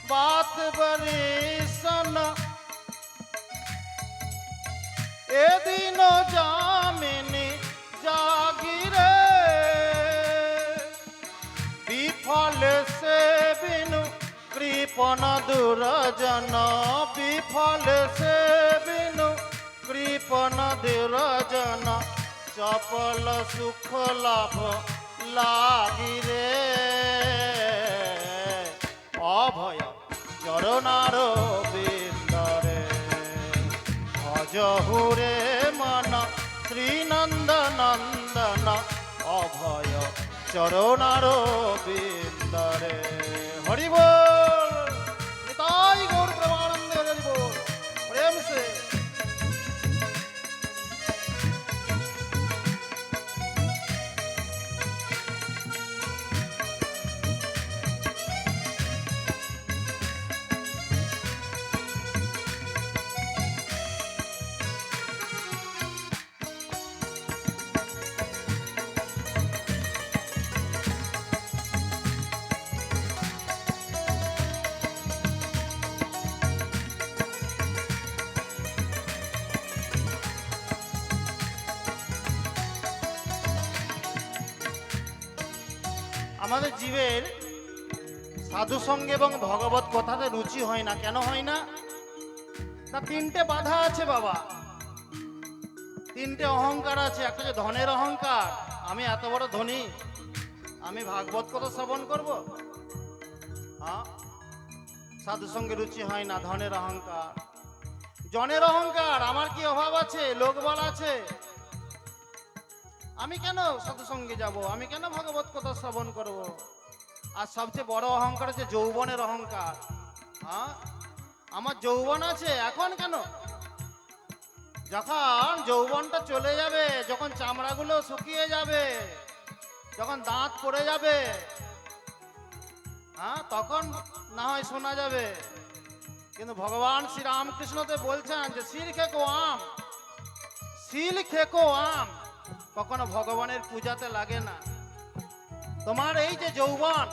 बात बरिसन ए दिनो जामिनी जागिरे विफल से बिनु कृपण दुरजन विफल से बिनु कृपण दुरजन चपल सुख लाभ লাগিরে অভয় চরণার বিন্দরে ভজহুরে মন শ্রীনন্দ নন্দন অভয় চরণার বিন্দরে হরি বল নিতাই গৌর প্রেমানন্দ হরি বল প্রেম সে আমাদের জীবের সাধু সঙ্গে এবং ভগবত কথাতে রুচি হয় না। কেন হয় না? তার তিনটে বাধা আছে বাবা, তিনটে অহংকার আছে। একটা যে ধনের অহংকার, আমি এত বড় ধনী, আমি ভাগবত কথা শ্রবণ করব। হ্যাঁ, সাধু সঙ্গে রুচি হয় না, ধনের অহংকার। জনের অহংকার, আমার কি অভাব আছে, লোকবল আছে, আমি কেন সাধু সঙ্গে যাব, আমি কেন ভগবত কথা শ্রবণ করব। আর সবচেয়ে বড় অহংকার হচ্ছে যৌবনের অহংকার। হ্যাঁ, আমার যৌবন আছে, এখন কেন? যখন যৌবনটা চলে যাবে, যখন চামড়াগুলো শুকিয়ে যাবে, যখন দাঁত পড়ে যাবে, হ্যাঁ, তখন না হয় শোনা যাবে। কিন্তু ভগবান শ্রী রামকৃষ্ণতে বলছেন যে শিল খেকো আম, শিল খেকো আম কখনো ভগবানের পূজাতে লাগে না। তোমার এই যে যৌবন,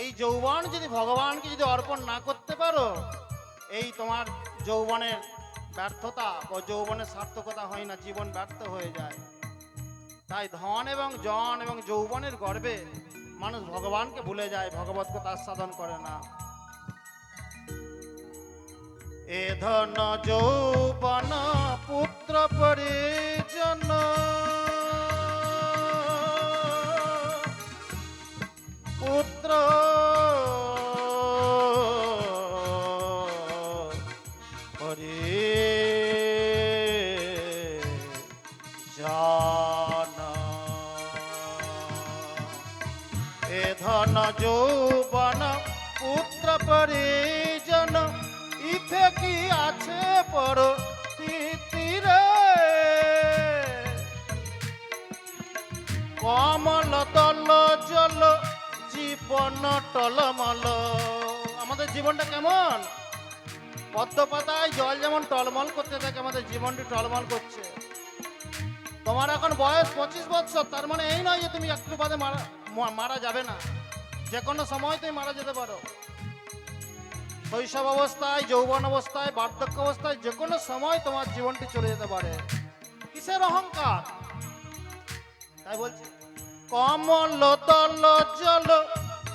এই যৌবন যদি ভগবানকে যদি অর্পণ না করতে পারো, এই তোমার যৌবনের ব্যর্থতা ও যৌবনের সার্থকতা হয় না, জীবন ব্যর্থ হয়ে যায়। তাই ধন এবং জন এবং যৌবনের গর্বে মানুষ ভগবানকে ভুলে যায়, ভগবত কথা আস্বাদন করে না। এ ধন যৌবন পুত্র পরিজন পুত্র পরিজন এ ধন যৌবন পুত্র পরিজন ইথে কি আছে পর তীরে কমল দল জল জীবন টলমল। আমাদের জীবনটা কেমন? পদ্ম পাতায় জল যেমন টলমল করতে থাকে, আমাদের জীবনটি টলমল করছে। তোমার এখন বয়স 25 বছর, তার মানে এই নয় যে তুমি একটু বাদে মারা যাবে না, যে কোনো সময় তুমি মারা যেতে পারো। শৈশব অবস্থায়, যৌবন অবস্থায়, বার্ধক্য অবস্থায়, যে কোনো সময় তোমার জীবনটি চলে যেতে পারে। কিসের অহংকার? তাই বলছি কমল দল জল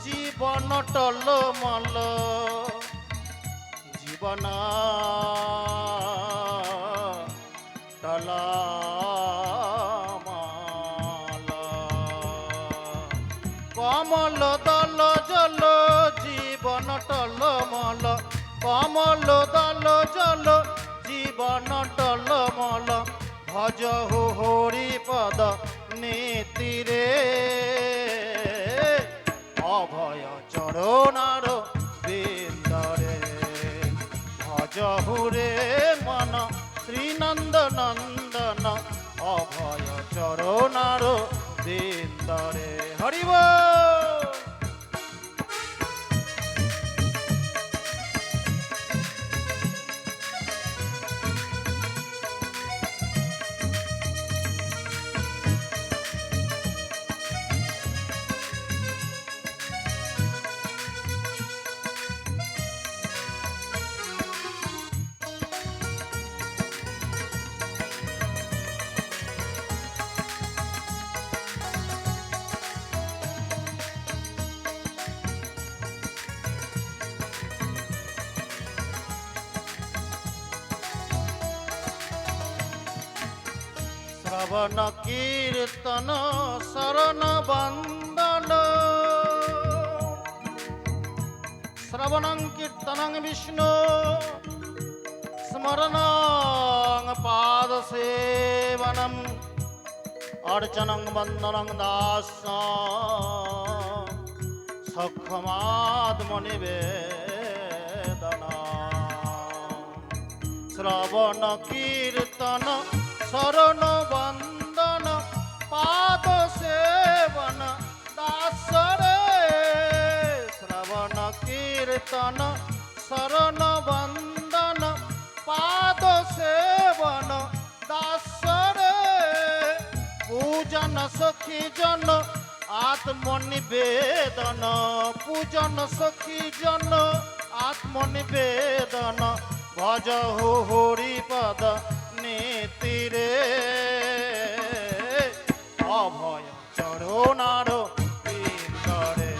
জীবন টলমল জীবন টলমল কমল দল জল জীবন টলমল কমল দল জল জীবন টলমল ভজ হরি পদ নীতিরে অভয় চরণার বিন্দরে ভজ হুরে মন শ্রীনন্দ নন্দন অভয় চরণার বিন্দরে। হরি বল। শ্রবণ কীর্তন শরণ বন্দন শ্রবণং কীর্তনং বিষ্ণু স্মরণং পাদ সেবনম অর্চনং বন্দনং দাস সক্ষমাত্মনিবেদন শ্রবণ কীর্তন শরণ বন্দন পাদ সেবন দাসরে শ্রবণ কীর্তন শরণ বন্দন পাদ সেবন দাসরে পূজন সখী জন আত্মনিবেদন পূজন সখী জন আত্মনিবেদন ভজ হরিপদ নীতিরে অভয় চরণার পিন্দরে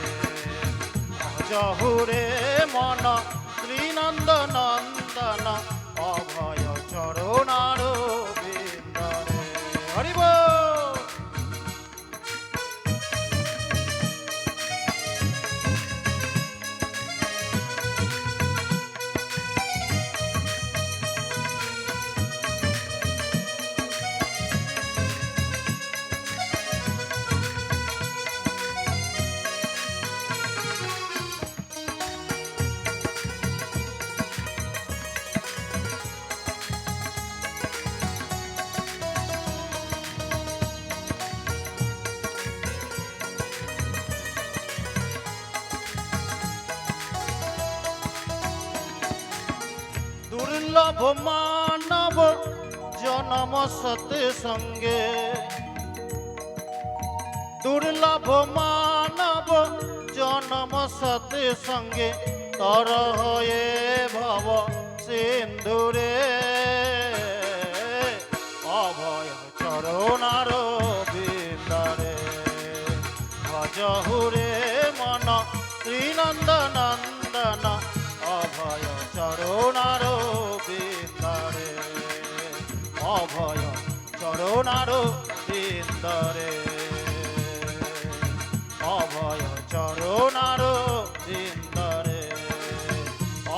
ভজ হুরে মন শ্রীনন্দ নন্দন অভয় চরণার পিন্দরে হরিব। দুর্লভ মানব জনম সতে সঙ্গে দুর্লভ মানব জনম সতে সঙ্গে তর হয়ে ভব সিন্ধুরে অভয় চরণার বিন্দরে ভজ হুরে মন শ্রীনন্দ নন্দন অভয় চরণার বিন্দরে অভয় চরণার বিন্দরে অভয় চরণার বিন্দরে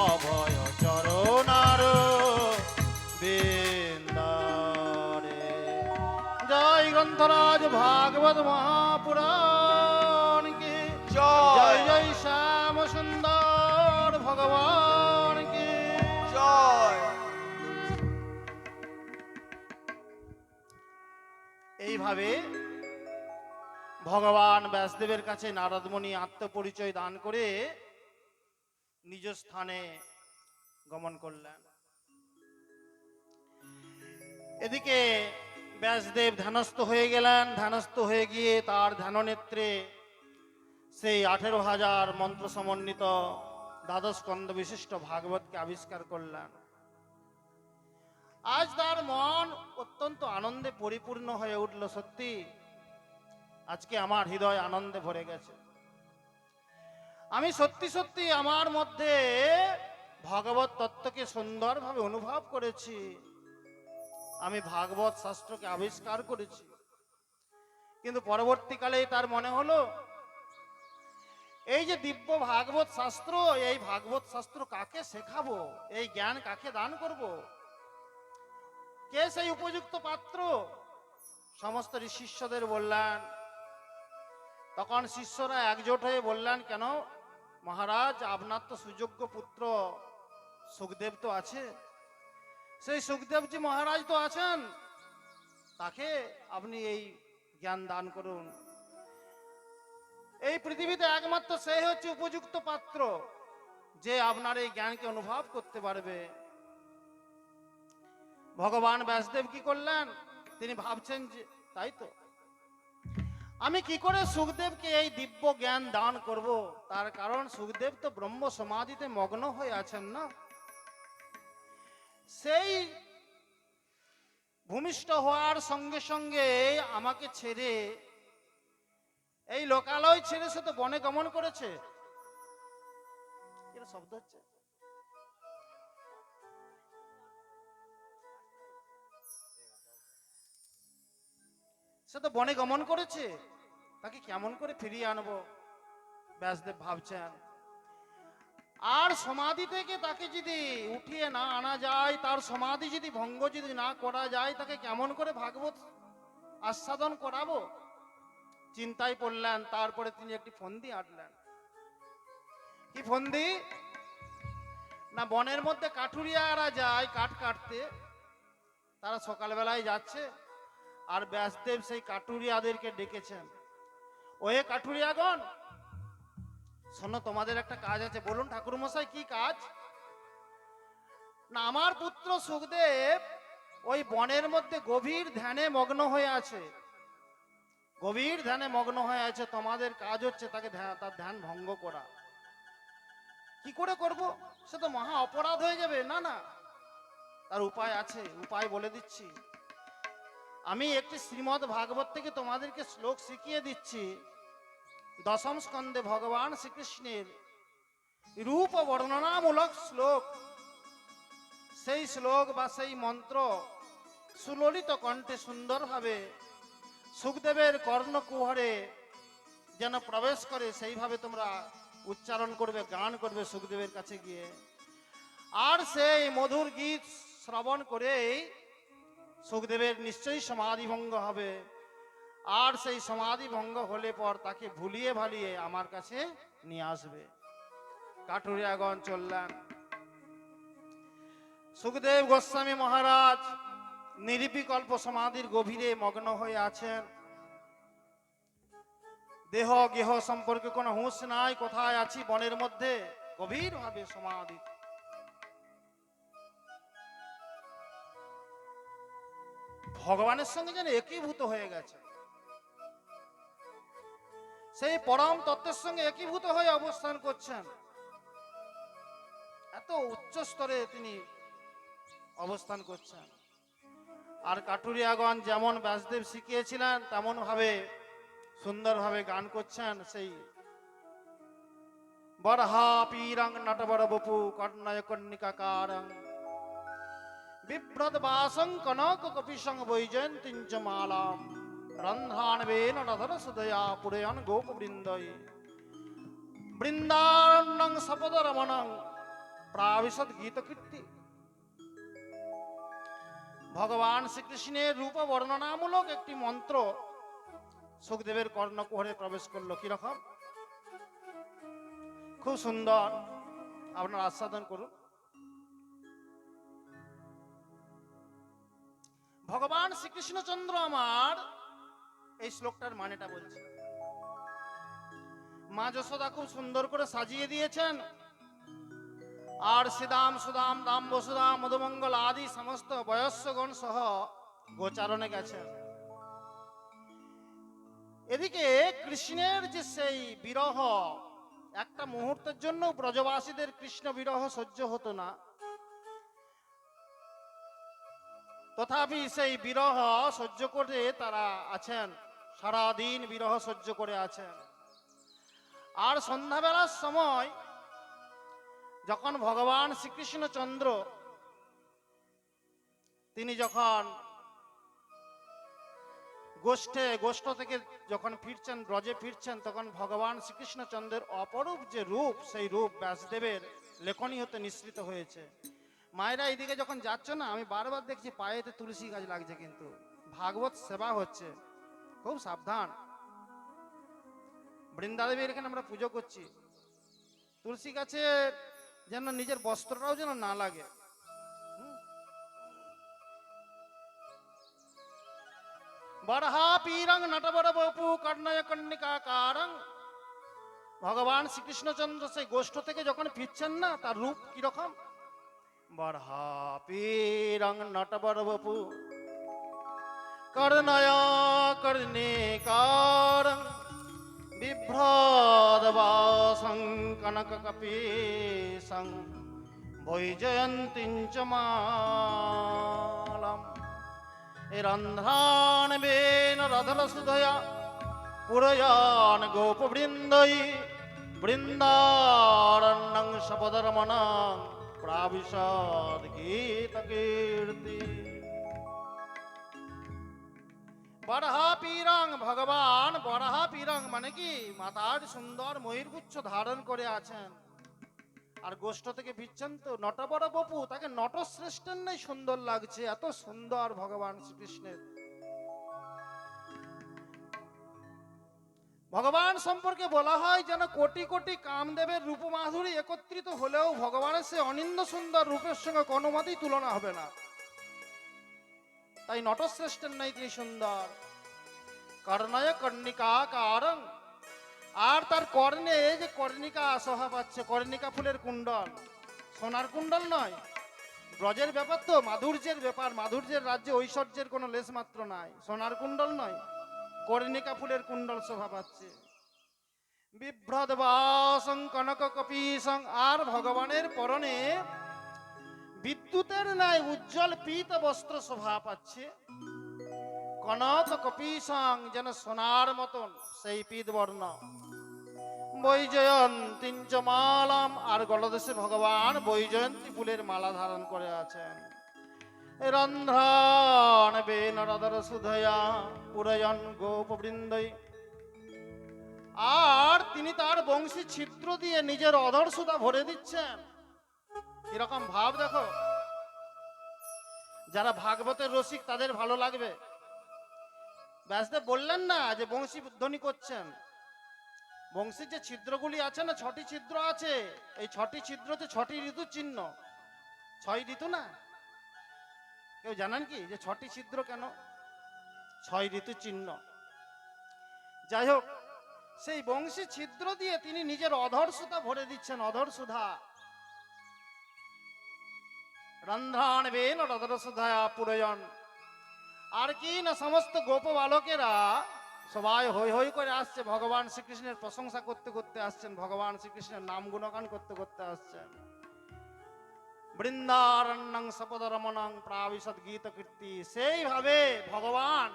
অভয় চরণার বিন্দরে। জয় গ্রন্থরাজ ভাগবত মহাপুরাণ কি জয়। জয় শ্যাম সুন্দর ভগবান কি জয়। এইভাবে ভগবান ব্যাসদেবের কাছে নারদমণি আত্মপরিচয় দান করে নিজ স্থানে গমন করলেন। এদিকে ব্যাসদেব ধ্যানস্থ হয়ে গেলেন। ধ্যানস্থ হয়ে গিয়ে তার ধ্যাননেত্রে সেই 18,000 মন্ত্র সমন্বিত দ্বাদশ স্কন্ধ বিশিষ্ট ভাগবতকে আবিষ্কার করলেন। আজ তার মন অত্যন্ত আনন্দে পরিপূর্ণ হয়ে উঠল। সত্যি আজকে আমার হৃদয় আনন্দে ভরে গেছে। আমি সত্যি সত্যি আমার মধ্যে ভগবত তত্ত্বকে সুন্দরভাবে অনুভব করেছি। আমি ভাগবত শাস্ত্রকে আবিষ্কার করেছি। কিন্তু পরবর্তীকালে তার মনে হলো এই যে দিব্য ভাগবত শাস্ত্র, এই ভাগবত শাস্ত্র কাকে শেখাবো, এই জ্ঞান কাকে দান করব, কে সেই উপযুক্ত পাত্র? সমস্ত শিষ্যদের বললেন। তখন শিষ্যরা একজোট হয়ে বললেন, কেন মহারাজ, আপনার তো সুযোগ্য পুত্র সুখদেব তো আছে, সেই সুখদেবজি মহারাজ তো আছেন, তাকে আপনি এই জ্ঞান দান করুন। এই পৃথিবীতে একমাত্র সেই হচ্ছে উপযুক্ত পাত্র, যে আপনার এই জ্ঞানকে অনুভব করতে পারবে। ভগবান ব্যাসদেব কি করলেন? তিনি ভাবছেন যে তাই তো, আমি কি করে সুখদেবকে এই দিব্য জ্ঞান দান করব? তার কারণ সুখদেব তো ব্রহ্ম সমাধিতে মগ্ন হয়ে আছেন না। সেই ভূমিষ্ঠ হওয়ার সঙ্গে সঙ্গে আমাকে ছেড়ে, এই লোকালয় ছেড়ে সে তো বনে গমন করেছে। এর শব্দ হচ্ছে। সে তো বনে গমন করেছে, তাকে কেমন করে ফিরিয়ে আনবো ব্যাসদেব ভাবছেন। আর সমাধি থেকে তাকে যদি উঠিয়ে না আনা যায়, তার সমাধি যদি ভঙ্গ যদি না করা যায়, তাকে কেমন করে ভাগবত আস্বাদন করাবো চিন্তায় পড়লেন। তারপরে তিনি একটি ফন্দি আঁটলেন। কি ফন্দি? না, বনের মধ্যে কাঠুরিয়ারা যায় কাঠ কাটতে, তারা সকালবেলায় যাচ্ছে, আর ব্যাসদেব সেই কাঠুরিয়াদেরকে ডেকেছেন, ওহে কাঠুরিয়াগণ, শোনো, তোমাদের একটা কাজ আছে। বলুন ঠাকুর মশাই, কি কাজ? না, আমার পুত্র সুখদেব ওই বনের মধ্যে গভীর ধ্যানে মগ্ন হয়ে আছে, গভীর ধ্যানে মগ্ন হয়ে আছে। তোমাদের কাজ হচ্ছে তাকে তার ধ্যান ভঙ্গ করা। কি করে করব? সে তো মহা অপরাধ হয়ে যাবে। না না, তার উপায় আছে, উপায় বলে দিচ্ছি। আমি একটি শ্রীমদ্ ভাগবত থেকে তোমাদেরকে শ্লোক শিখিয়ে দিচ্ছি। দশম স্কন্ধে ভগবান শ্রীকৃষ্ণের রূপ বর্ণনামূলক শ্লোক। সেই শ্লোক বা সেই মন্ত্র সুললিত কণ্ঠে সুন্দরভাবে সুখদেবের কর্ণকুহরে যেন প্রবেশ করে, সেইভাবে তোমরা উচ্চারণ করবে, গান করবে সুখদেবের কাছে গিয়ে। আর সেই মধুর গীত শ্রবণ করেই সুখদেবের নিশ্চয়ই সমাধি ভঙ্গ হবে। আর সেই সমাধি ভঙ্গ হলে পর তাকে ভুলিয়ে ভালিয়ে আমার কাছে নিয়ে আসবে। কাঠুরিয়াগণ চললেন। সুখদেব গোস্বামী মহারাজ নির্বিকল্প সমাধির গভীরে মগ্ন হয়ে আছেন। দেহ গেহ সম্পর্কে কোনো হুঁশ নাই। কোথায় আছি? বনের মধ্যে, গভীর ভাবে সমাধি। ভগবানের সঙ্গে যেন একীভূত হয়ে গেছে, সেই পরম তত্ত্বের সঙ্গে একীভূত হয়ে অবস্থান করছেন। এত উচ্চ স্তরে তিনি অবস্থান করছেন। আর কাঠুরিয়াগণ যেমন ব্যাসদেব শিখিয়েছিলেন তেমন ভাবে সুন্দরভাবে গান করছেন। সেই বরহা পীরং নটবর বপু কর্ণয় কর্ণিকাকারং বিভ্রদ বাসং কনক কপিসং বৈজয়ন্তিঞ্চ মালাম রন্ধ্রাণবেন রধর সুদয়া পুরয়ন গোপ বৃন্দয় বৃন্দারণ্যং সপদ রমণং প্রাবিশদ গীত কীর্তি। ভগবান শ্রীকৃষ্ণের রূপ বর্ণনামূলক একটি মন্ত্র সুখদেবের কর্ণকুহরে প্রবেশ করলো। কিরকম? খুব সুন্দর, আপনারা আস্বাদন করুন। ভগবান শ্রীকৃষ্ণচন্দ্র আমার এই শ্লোকটার মানেটা বলছে। মা যশোদা খুব সুন্দর করে সাজিয়ে দিয়েছেন। আর শ্রীদাম সুদাম দাম বসুদা মধুমঙ্গল আদি সমস্ত বয়স্কগণ সহ গোচারণে গেছেন। এদিকে কৃষ্ণের যে সেই বিরহ, একটা মুহূর্তের জন্য ব্রজবাসীদের কৃষ্ণ বিরহ সহ্য হতো না, তথাপি সেই বিরহ সহ্য করে তারা আছেন, সারাদিন বিরহ সহ্য করে আছেন। আর সন্ধ্যাবেলার সময় যখন ভগবান শ্রীকৃষ্ণচন্দ্র তিনি যখন গোষ্ঠ থেকে যখন ফিরছেন, ব্রজে ফিরছেন, তখন ভগবান শ্রীকৃষ্ণচন্দ্রের অপরূপ যে রূপ, সেই রূপ ব্যাসদেবের লেখনী হতে নিঃসৃত হয়েছে। মায়েরা এইদিকে যখন যাচ্ছ না, আমি বারবার দেখছি পায়েতে তুলসী গাছ লাগছে, কিন্তু ভাগবত সেবা হচ্ছে, খুব সাবধান। বৃন্দাদেবীর এখানে আমরা পুজো করছি, তুলসী গাছে যেন নিজের বস্ত্রটাও যেন না লাগে। বরহা পীরং নটবর বপু কর্ণয় কর্ণিকাকারং। ভগবান শ্রীকৃষ্ণচন্দ্র সেই গোষ্ঠ থেকে যখন ফিরছেন না, তার রূপ কিরকম? বরহা পীরং নটবর বপু কর্ণয় কর্ণিকারং বিভ্রদ বাসং কনক কপীসং বৈজয়ন্তিঞ্চ মালাম রন্ধ্রাণবেন রধর সুধয়া পুরয়ান গোপ বৃন্দই বৃন্দারণ্যং সপদরমণং প্রাবিশদ গীত কীর্তি। বরাহা পীরং, ভগবান বরাহা পীরং মানে কি মাতার সুন্দর ময়ূরগুচ্ছ ধারণ করে আছেন। আর গোষ্ঠ থেকে বিচ্ছেন তো নটবর বপু, তাকে নটশ্রেষ্ঠের নেই সুন্দর লাগছে, এত সুন্দর ভগবান শ্রীকৃষ্ণের। ভগবান সম্পর্কে বলা হয় যেন কোটি কোটি কামদেবের রূপ মাধুরী একত্রিত হলেও ভগবানের সে অনিন্দ সুন্দর রূপের সঙ্গে কোনো মতেই তুলনা হবে না। তাই নটশ্রেষ্ঠের নেই তিনি সুন্দর। কর্ণয় কর্ণিকা কারং, আর তার কর্ণে যে কর্ণিকা শোভা পাচ্ছে, কর্ণিকা ফুলের কুণ্ডল, সোনার কুণ্ডল নয়। ব্রজের ব্যাপার তো, মাধুর্যের ব্যাপার, মাধুর্যের রাজ্যে ঐশ্বর্যের কোনো লেশ মাত্র নাই। সোনার কুণ্ডল নয়, কর্ণিকা ফুলের কুণ্ডল শোভা পাচ্ছে। বিভ্রদ বাসং কনক কপিসং, আর ভগবানের পরনে বিদ্যুতের ন্যায় উজ্জ্বল পীত বস্ত্র শোভা পাচ্ছে। কনক কপিসং, যেন সোনার মতন সেই পীত বর্ণ। বৈজয়ন্তীঞ্চ মালাম, আর গলদেশে ভগবান বৈজয়ন্তী ফুলের মালা ধারণ করে আছেন। রন্ধ্রান বেন রদর সুধয়া পুরয়ন গোপবৃন্দৈ, আর তিনি তার বংশী ছিদ্র দিয়ে নিজের অধর সুধা ভরে দিচ্ছেন। এরকম ভাব দেখো, যারা ভাগবতের রসিক তাদের ভালো লাগবে। ব্যাসদেব বললেন না যে বংশী ধ্বনি করছেন, বংশীর যে ছিদ্রগুলি আছে না, 6টি ছিদ্র আছে, এই 6টি ছিদ্র হচ্ছে 6টি ঋতুর চিহ্ন। 6 ঋতু না, কেউ জানেন কি যে 6টি ছিদ্র কেন? 6 ঋতুর চিহ্ন। যাই হোক, সেই বংশী ছিদ্র দিয়ে তিনি নিজের অধর সুধা ভরে দিচ্ছেন, অধর সুধা। রন্ধ্রান বেন অধর সুধা পুরয়ন, আর কি না সমস্ত গোপ বালকেরা সবাই হই হই করে আসছে, ভগবান শ্রীকৃষ্ণের প্রশংসা করতে করতে আসছেন, ভগবান শ্রীকৃষ্ণের নাম গুণগান করতে করতে আসছেন। বৃন্দারণ্যং সপদরমণং প্রাবিশদ গীত কীর্তি, সেইভাবে ভগবান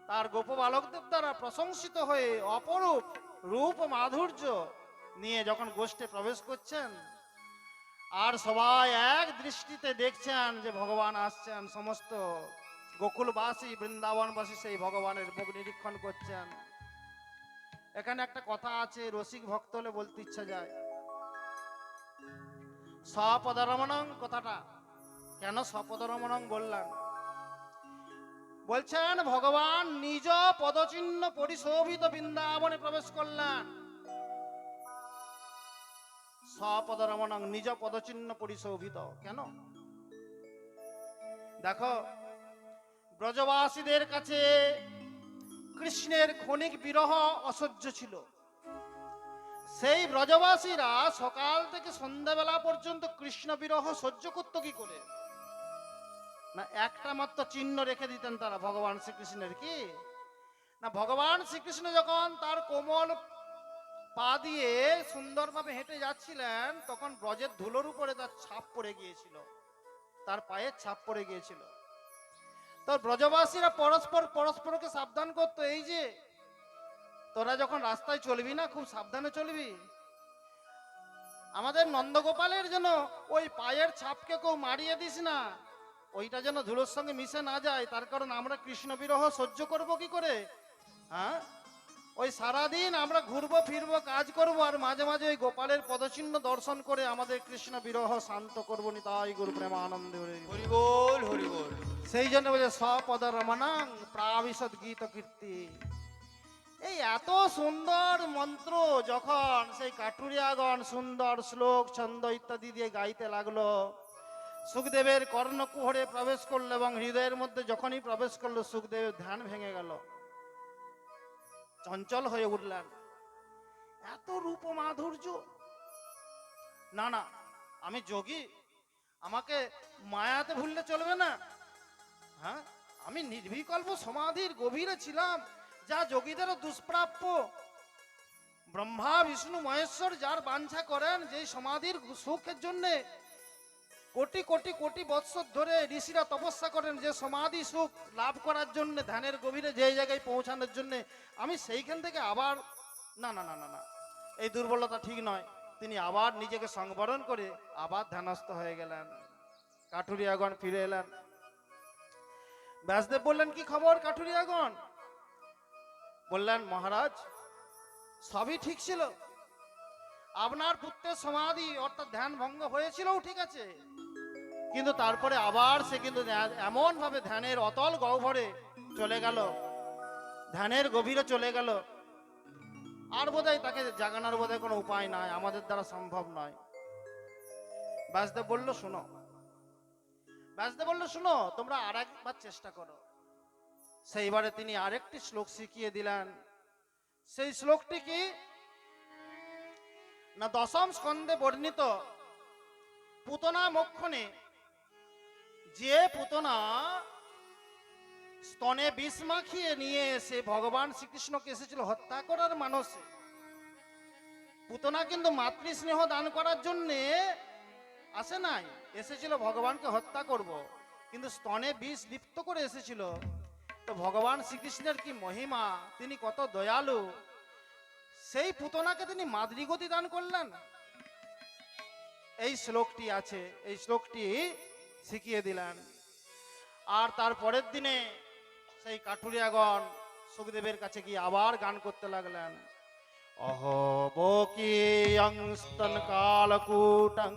তার গোপ বালকদের দ্বারা প্রশংসিত হয়ে অপরূপ রূপ মাধুর্য নিয়ে যখন গোষ্ঠে প্রবেশ করছেন, আর সবাই এক দৃষ্টিতে দেখছেন যে ভগবান আসছেন, সমস্ত গোকুলবাসী বৃন্দাবনবাসী সেই ভগবানের মুখ নিরীক্ষণ করছেন। এখানে একটা কথা আছে, রসিক ভক্ত হলে বলতে ইচ্ছা যায়। সপদরমণং কথাটা কেন সপদরমণং বললেন? বলছেন ভগবান নিজ পদচিহ্ন পরিশোভিত বৃন্দাবনে প্রবেশ করলেন। সপদরমণং, নিজ পদচিহ্ন পরিশোভিত। কেন? দেখো, ব্রজবাসীদের কাছে কৃষ্ণের ক্ষণিক বিরহ অসহ্য ছিল। সেই ব্রজবাসীরা সকাল থেকে সন্ধ্যাবেলা পর্যন্ত কৃষ্ণ বিরহ সহ্য করত কি করে? না একটা মাত্র চিহ্ন রেখে দিতেন তারা ভগবান শ্রীকৃষ্ণের। কি না, ভগবান শ্রীকৃষ্ণ যখন তার কোমল পা দিয়ে সুন্দরভাবে হেঁটে যাচ্ছিলেন, তখন ব্রজের ধুলোর উপরে তার ছাপ পড়ে গিয়েছিল, তার পায়ের ছাপ পড়ে গিয়েছিল। তো ব্রজবাসীরা পরস্পরকে সাবধান করতো, এই যে তোরা যখন রাস্তায় চলবি না, খুব সাবধানে চলবি। আমাদের নন্দগোপালের যেন ওই পায়ের ছাপকে কেউ মারিয়ে দিস না, ওইটা যেন ধুলোর সঙ্গে মিশে না যায়। তার কারণ আমরা কৃষ্ণ বিরহ সহ্য করব কি করে? হ্যাঁ, ওই সারাদিন আমরা ঘুরবো ফিরবো কাজ করব, আর মাঝে মাঝে ওই গোপালের পদচিহ্ন দর্শন করে আমাদের কৃষ্ণ বিরহ শান্ত করবো নি। তাই গুরু প্রেমানন্দ হরি বল, হরি বল। সেই জন্য বলে সপদ রমণাং প্রাবিশদ গীত কীর্তি। এই এত সুন্দর মন্ত্র যখন সেই কাঠুরিয়াগণ সুন্দর শ্লোক ছন্দ ইত্যাদি দিয়ে গাইতে লাগলো, সুখদেবের কর্ণকুহরে প্রবেশ করলো, এবং হৃদয়ের মধ্যে যখনই প্রবেশ করলো, সুখদেবের ধ্যান ভেঙে গেল, চঞ্চল হয়ে উঠলেন। এত রূপ মাধুর্য, না না আমি যোগী, আমাকে মায়াতে ভুললে চলবে না। হ্যাঁ, আমি নির্বিকল্প সমাধির গভীরে ছিলাম, যা যোগীদেরও দুষ্প্রাপ্য। ব্রহ্মা বিষ্ণু মহেশ্বর যার বাঞ্ছা করেন, যে সমাধির সুখের জন্য কোটি কোটি কোটি বৎসর ধরে ঋষিরা তপস্যা করেন, যে সমাধি সুখ লাভ করার জন্য, ধ্যানের গভীরে যে জায়গায় পৌঁছানোর জন্য, আমি সেইখান থেকে আবার না না না না না, এই দুর্বলতা ঠিক নয়। তিনি আবার নিজেকে সংবরণ করে আবার ধ্যানস্থ হয়ে গেলেন। কাঠুরিয়াগণ ফিরে এলেন। ব্যাসদেব বললেন, কি খবর কাঠুরিয়াগণ? বললেন, মহারাজ সবই ঠিক ছিল, আপনার পুত্রের সমাধি অর্থাৎ ধ্যান ভঙ্গ হয়েছিল, ঠিক আছে, কিন্তু তারপরে আবার সে কিন্তু এমন ভাবে ধ্যানের অতল গহ্বরে চলে গেল, ধ্যানের গভীরে চলে গেল, আর বোধহয় তাকে জাগানোর বোধহয় কোনো উপায় নাই, আমাদের দ্বারা সম্ভব নয়। ব্যাসদেব বলল, শোনো, ব্যাসদেব বলল, শোনো, তোমরা আর একবার চেষ্টা করো। সেইবারে তিনি আরেকটি শ্লোক শিখিয়ে দিলেন। সেই শ্লোকটি কি না, দশম স্কন্ধে বর্ণিত পুতনা মোক্ষণে, যে পুতনা স্তনে বিষ মাখিয়ে নিয়ে এসে ভগবান শ্রীকৃষ্ণকে এসেছিল হত্যা করার মানসে। পুতনা কিন্তু মাতৃ স্নেহ দান করার জন্য আসে নাই, এসেছিল ভগবানকে হত্যা করব, কিন্তু স্তনে বিষ লিপ্ত করে এসেছিল। তো ভগবান শ্রীকৃষ্ণের কি মহিমা, তিনি কত দয়ালু, সেই পুতনাকে তিনি মাতৃগতি দান করলেন। এই শ্লোকটি আছে, এই শ্লোকটি শিখিয়ে দিলেন। আর তার পরের দিনে সেই কাঠুরিয়াগণ সুখদেবের কাছে গিয়ে আবার গান করতে লাগলেন। অহবকিয়ং স্তন কালকূটং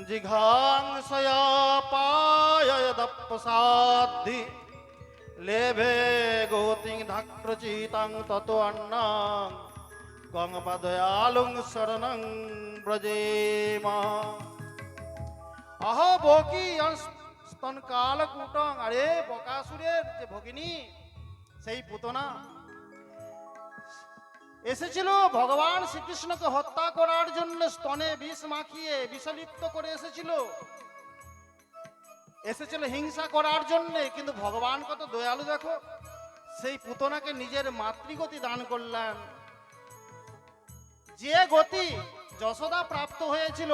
জিঘাংসয়া পায়দপ্পসাদ্ধি লেভে গতিং ধাক্রচিতাং ততো অন্নং গঙ্গপদয়ালুং শরণং ব্রজেমা। অহবকিয়ং স্তন কালকূটং, আরে বকাসুরের যে ভগিনী, সেই পুতনা এসেছিল ভগবান শ্রীকৃষ্ণকে হত্যা করার জন্য, স্তনে বিষ মাখিয়ে বিষলিপ্ত করে এসেছিল, এসেছিল হিংসা করার জন্য, কিন্তু ভগবান কত দয়ালু দেখো, সেই পুতনাকে নিজের মাতৃগতি দান করলেন। যে গতি যশোদা প্রাপ্ত হয়েছিল,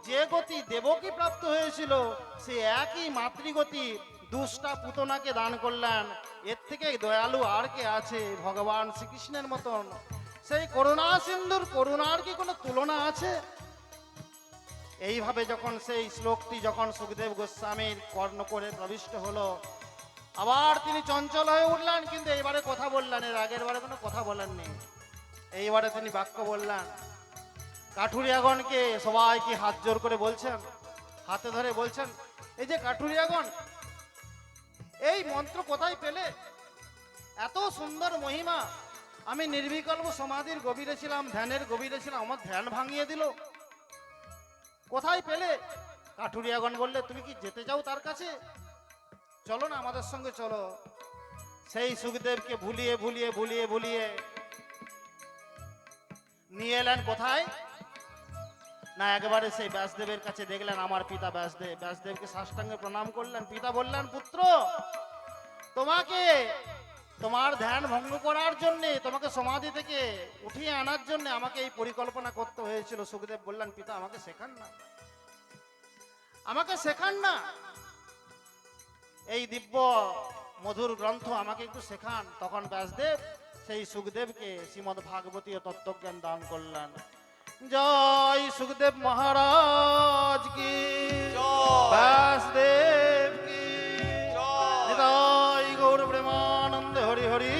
যে গতি দেবকী প্রাপ্ত হয়েছিল, সে একই মাতৃগতি দুষ্টা পুতনাকে দান করলেন। এর থেকে দয়ালু আর কে আছে? ভগবান শ্রীকৃষ্ণের মতন। সেই করুণা সিন্ধুর করুণার কি কোনো তুলনা আছে? এইভাবে যখন সেই শ্লোকটি যখন সুখদেব গোস্বামীর কর্ণ করে প্রবিষ্ট হলো, আবার তিনি চঞ্চল হয়ে উঠলেন, কিন্তু এইবারে কথা বললেন, এর আগের বারে কোনো কথা বলেননি। এইবারে তিনি বাক্য বললেন। কাঠুরিয়াগণকে সবাইকে হাত জোর করে বলছেন, হাতে ধরে বলছেন, এই যে কাঠুরিয়াগণ, এই মন্ত্র কোথায় পেলে? এত সুন্দর মহিমা, আমি নির্বিকল্প সমাধির গভীরে ছিলাম, ধ্যানের গভীরে ছিলাম, আমার ধ্যান ভাঙিয়ে দিল, কোথায় পেলে? কাঠুরিয়াগণ বললে, তুমি কি যেতে চাও তার কাছে? চলো না আমাদের সঙ্গে চলো। সেই সুখদেবকে ভুলিয়ে ভুলিয়ে ভুলিয়ে ভুলিয়ে নিয়ে এলেন কোথায় না, একবারে সেই ব্যাসদেবের কাছে। দেখলেন আমার পিতা ব্যাসদেব, ব্যাসদেবকে সাষ্টাঙ্গে প্রণাম করলেন। পিতা বললেন, পুত্র, তোমাকে তোমার ধ্যান ভঙ্গ করার জন্য, তোমাকে সমাধি থেকে উঠিয়ে আনার জন্য আমাকে এই পরিকল্পনা করতে হয়েছিল। সুখদেব বললেন, পিতা আমাকে শেখান না, আমাকে শেখান না, এই দিব্য মধুর গ্রন্থ আমাকে একটু শেখান। তখন ব্যাসদেব সেই সুখদেবকে শ্রীমদ্ ভাগবতীয় তত্ত্বজ্ঞান দান করলেন। জয় সুখদেব মহারাজ কি, ব্যাসদেব কি, জয় গৌর প্রেমানন্দ হরি হরি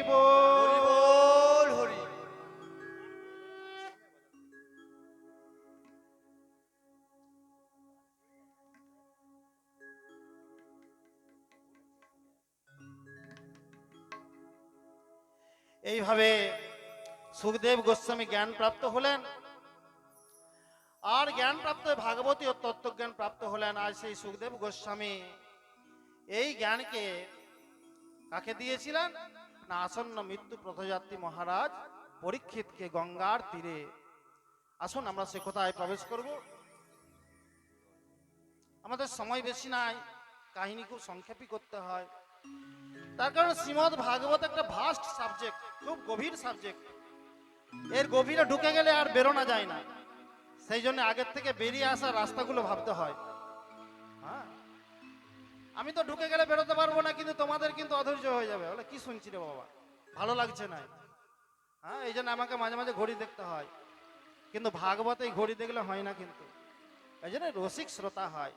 বল হরি। এইভাবে সুখদেব গোস্বামী জ্ঞান প্রাপ্ত হলেন, আর জ্ঞান প্রাপ্ত ভাগবতী ও তত্ত্বজ্ঞান প্রাপ্ত হলেন। আর সেই সুখদেব গোস্বামী এই জ্ঞানকে কাকে দিয়েছিলেন না, আসন্ন মৃত্যু পথযাত্রী মহারাজ পরীক্ষিতকে গঙ্গার তীরে। আসুন আমরা সে কোথায় প্রবেশ করব। আমাদের সময় বেশি নাই, কাহিনী খুব সংক্ষেপই করতে হয়, তার কারণ শ্রীমদ্ ভাগবত একটা ভাস্ট সাবজেক্ট, খুব গভীর সাবজেক্ট। এর গভীরে ঢুকে গেলে আর বেরোনো যায় না, সেই জন্য আগের থেকে বেরিয়ে আসার রাস্তাগুলো ভাবতে হয়। হ্যাঁ, আমি তো ঢুকে গেলে বেরোতে পারবো না, কিন্তু তোমাদের কিন্তু অধৈর্য হয়ে যাবে, বলে কি শুনছি রে বাবা, ভালো লাগছে না। হ্যাঁ, এই জন্য আমাকে মাঝে মাঝে ঘড়ি দেখতে হয়, কিন্তু ভাগবতে এই ঘড়ি দেখলে হয় না, কিন্তু এই জন্য রসিক শ্রোতা হয়।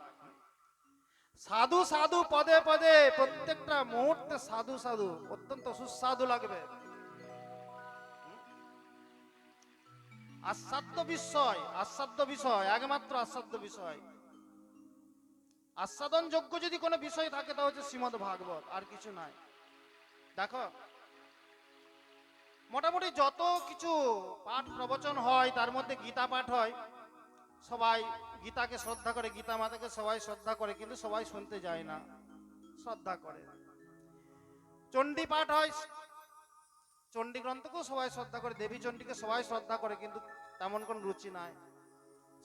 সাধু সাধু পদে পদে, প্রত্যেকটা মুহূর্তে সাধু সাধু, অত্যন্ত সুস্বাদু লাগবে। আস্বাদ্য বিষয়, একমাত্র আস্বাদ্য বিষয়। আস্বাদন যোগ্য যদি কোনো বিষয় থাকে তা হচ্ছে শ্রীমদ্ ভাগবত, আর কিছু নাই। দেখো, মোটামুটি যত কিছু পাঠ প্রবচন হয় তার মধ্যে গীতা পাঠ হয়। সবাই গীতাকে শ্রদ্ধা করে, গীতা মাতাকে সবাই শ্রদ্ধা করে, কিন্তু সবাই শুনতে যায় না, শ্রদ্ধা করে। চণ্ডী পাঠ হয়, চণ্ডী গ্রন্থকেও সবাই শ্রদ্ধা করে, দেবী চণ্ডীকে সবাই শ্রদ্ধা করে, কিন্তু তেমন কোন রুচি নাই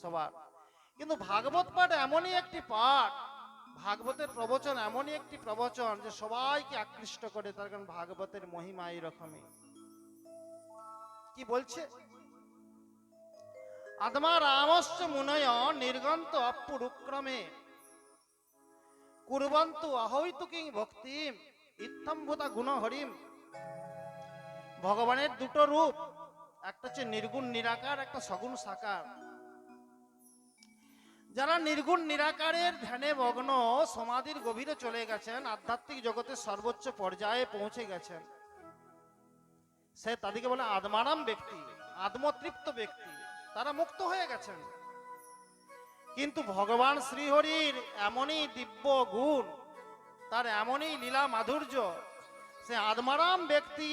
সবার। কিন্তু ভাগবত পাঠ এমনই একটি পাঠ, ভাগবতের প্রবচন এমনই একটি প্রবচন যে সবাইকে আকৃষ্ট করে। তার কারণ ভাগবতের মহিমা এইরকমই। কি বলছে? আত্মা রামশ্চ মুনয় নির্গন্ত অপুরুক্রমে কুর্বন্তু অহৈতু কিং ভক্তিম ইত্থম্ভূতা গুণ হরিম। ভগবানের দুটো রূপ, একটা হচ্ছে নির্গুণ নিরাকার, একটা সগুণ সাকার। যারা নির্গুণ নিরাকারের ধ্যানে মগ্ন, সমাধির গভীরে চলে গেছেন, আধ্যাত্মিক জগতের সর্বোচ্চ পর্যায়ে পৌঁছে গেছেন, সে তাদেরকে বলে আত্মারাম ব্যক্তি, আত্মতৃপ্ত ব্যক্তি। তারা মুক্ত হয়ে গেছেন। কিন্তু ভগবান শ্রীহরির এমনই দিব্য গুণ, তার এমনই লীলা মাধুর্য, সে আত্মারাম ব্যক্তি